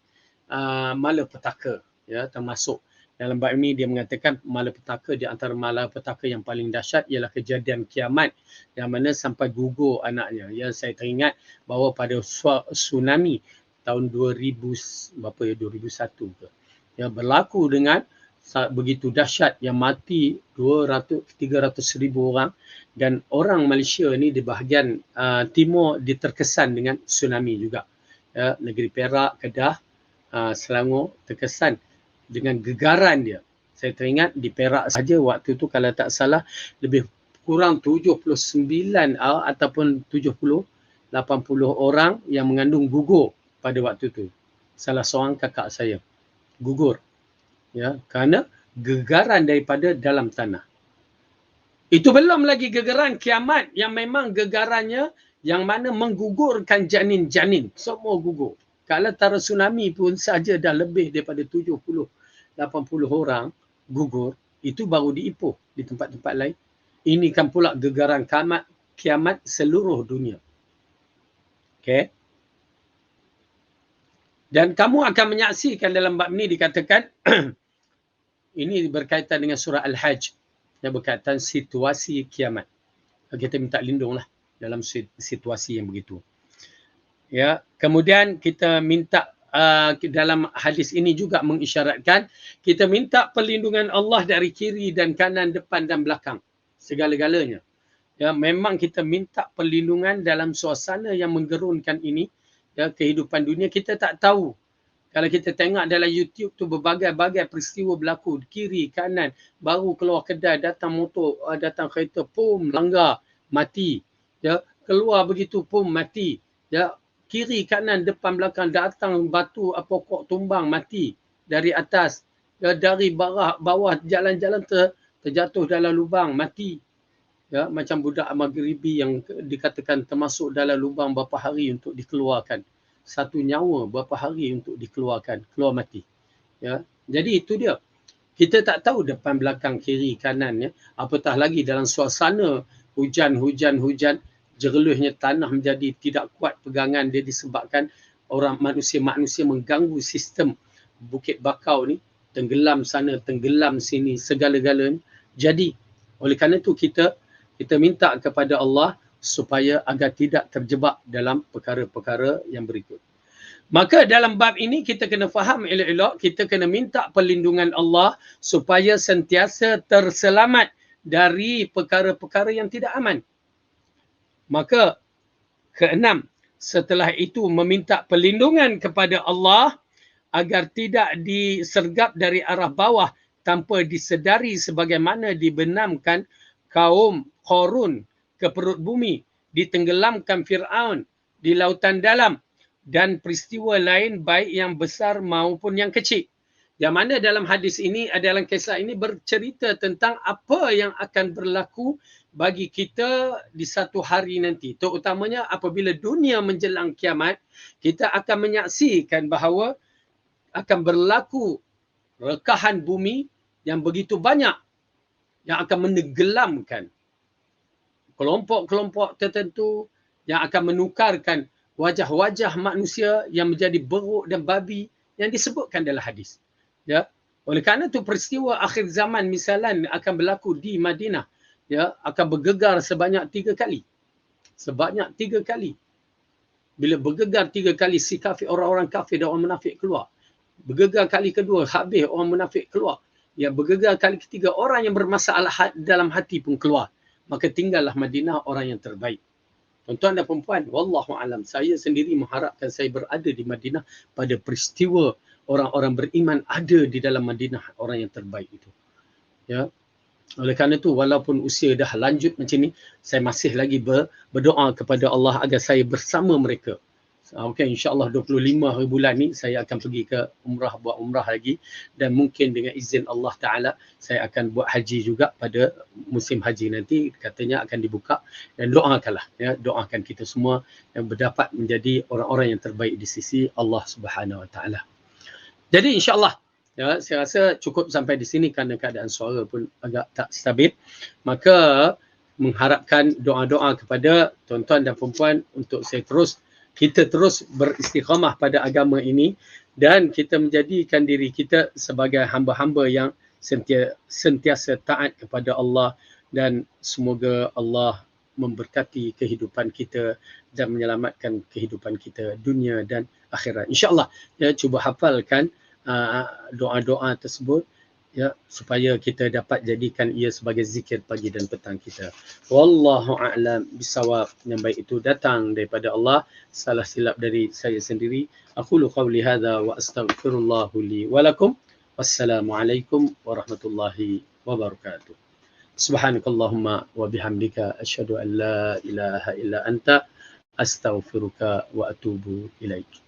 malapetaka, ya, termasuk dalam bab ini dia mengatakan malapetaka, di antara malapetaka yang paling dahsyat ialah kejadian kiamat yang mana sampai gugur anaknya. Ya, saya teringat bahawa pada tsunami tahun 2001 ke, ya, berlaku dengan begitu dahsyat yang mati 200-300 ribu orang, dan orang Malaysia ni di bahagian timur diterkesan dengan tsunami juga. Ya, negeri Perak, Kedah, Selangor terkesan dengan gegaran dia. Saya teringat di Perak saja waktu tu kalau tak salah lebih kurang 79 ataupun 70-80 orang yang mengandung gugur pada waktu tu. Salah seorang kakak saya gugur, ya, kerana gegaran daripada dalam tanah. Itu belum lagi gegaran kiamat yang memang gegarannya yang mana menggugurkan janin-janin, semua gugur. Kalau tara tsunami pun saja dah lebih daripada 70-80 orang gugur, itu baru di Ipoh, di tempat-tempat lain. Ini kan pula gegaran kiamat seluruh dunia. Okey. Dan kamu akan menyaksikan dalam bab ini dikatakan ini berkaitan dengan surah Al-Hajj yang berkaitan situasi kiamat. Kita minta lindunglah dalam situasi yang begitu. Ya, kemudian kita minta dalam hadis ini juga mengisyaratkan kita minta perlindungan Allah dari kiri dan kanan, depan dan belakang, segala-galanya. Ya, memang kita minta perlindungan dalam suasana yang menggerunkan ini. Ya, kehidupan dunia kita tak tahu. Kalau kita tengok dalam YouTube tu berbagai-bagai peristiwa berlaku kiri kanan, baru keluar kedai, datang motor, datang kereta, pum langgar, mati. Ya, keluar begitu pum mati. Ya, kiri kanan depan belakang datang batu pokok tumbang mati dari atas. Ya, dari bawah jalan-jalan terjatuh dalam lubang mati. Ya, macam budak Maghribi yang dikatakan termasuk dalam lubang berapa hari untuk dikeluarkan. Satu nyawa berapa hari untuk dikeluarkan, keluar mati. Ya, jadi itu dia. Kita tak tahu depan belakang kiri kanan ya. Apatah lagi dalam suasana hujan, jereluhnya tanah menjadi tidak kuat pegangan dia disebabkan orang manusia mengganggu sistem Bukit Bakau ni, tenggelam sana, tenggelam sini, segala-galanya. Jadi oleh kerana itu kita minta kepada Allah supaya agar tidak terjebak dalam perkara-perkara yang berikut. Maka dalam bab ini kita kena faham elok-elok, kita kena minta perlindungan Allah supaya sentiasa terselamat dari perkara-perkara yang tidak aman. Maka keenam, setelah itu meminta perlindungan kepada Allah agar tidak disergap dari arah bawah tanpa disedari sebagaimana dibenamkan kaum Qarun ke perut bumi, ditenggelamkan Fir'aun di lautan dalam dan peristiwa lain baik yang besar maupun yang kecil. Yang mana dalam hadis ini, dalam kisah ini bercerita tentang apa yang akan berlaku bagi kita di satu hari nanti. Terutamanya apabila dunia menjelang kiamat, kita akan menyaksikan bahawa akan berlaku rekahan bumi yang begitu banyak yang akan menenggelamkan kelompok-kelompok tertentu, yang akan menukarkan wajah-wajah manusia yang menjadi beruk dan babi yang disebutkan dalam hadis. Ya, oleh kerana itu peristiwa akhir zaman misalan akan berlaku di Madinah, ya, akan bergegar sebanyak 3 kali. Sebanyak 3 kali. Bila bergegar 3 kali, si kafir, orang-orang kafir dan orang munafik keluar. Bergegar kali kedua, habis orang munafik keluar. Ya, bergegar kali ketiga, orang yang bermasalah dalam hati pun keluar. Maka tinggallah Madinah orang yang terbaik. Tuan-tuan dan perempuan, wallahu alam, saya sendiri mengharapkan saya berada di Madinah pada peristiwa orang-orang beriman ada di dalam Madinah, orang yang terbaik itu. Ya. Oleh kerana itu, walaupun usia dah lanjut macam ni, saya masih lagi berdoa kepada Allah agar saya bersama mereka. Okay, insyaAllah 25 hari bulan ni saya akan pergi ke umrah, buat umrah lagi, dan mungkin dengan izin Allah Ta'ala saya akan buat haji juga pada musim haji nanti, katanya akan dibuka, dan doakanlah, ya, doakan kita semua yang berdapat menjadi orang-orang yang terbaik di sisi Allah Subhanahu Wa Ta'ala. Jadi insyaAllah, ya, saya rasa cukup sampai di sini kerana keadaan suara pun agak tak stabil. Maka mengharapkan doa-doa kepada tuan-tuan dan perempuan untuk kita terus beristiqamah pada agama ini dan kita menjadikan diri kita sebagai hamba-hamba yang sentiasa taat kepada Allah, dan semoga Allah memberkati kehidupan kita dan menyelamatkan kehidupan kita dunia dan akhirat. InsyaAllah, ya, cuba hafalkan doa-doa tersebut, ya, supaya kita dapat jadikan ia sebagai zikir pagi dan petang kita. Wallahu a'lam bisawab. Yang baik itu datang daripada Allah, salah silap dari saya sendiri. Aqulu qawli hadza wa astaghfirullahu li wa lakum. Wassalamualaikum warahmatullahi wabarakatuh. Subhanakallahumma wa bihamdika asyhadu an la ilaha illa anta astaghfiruka wa atubu ilaik.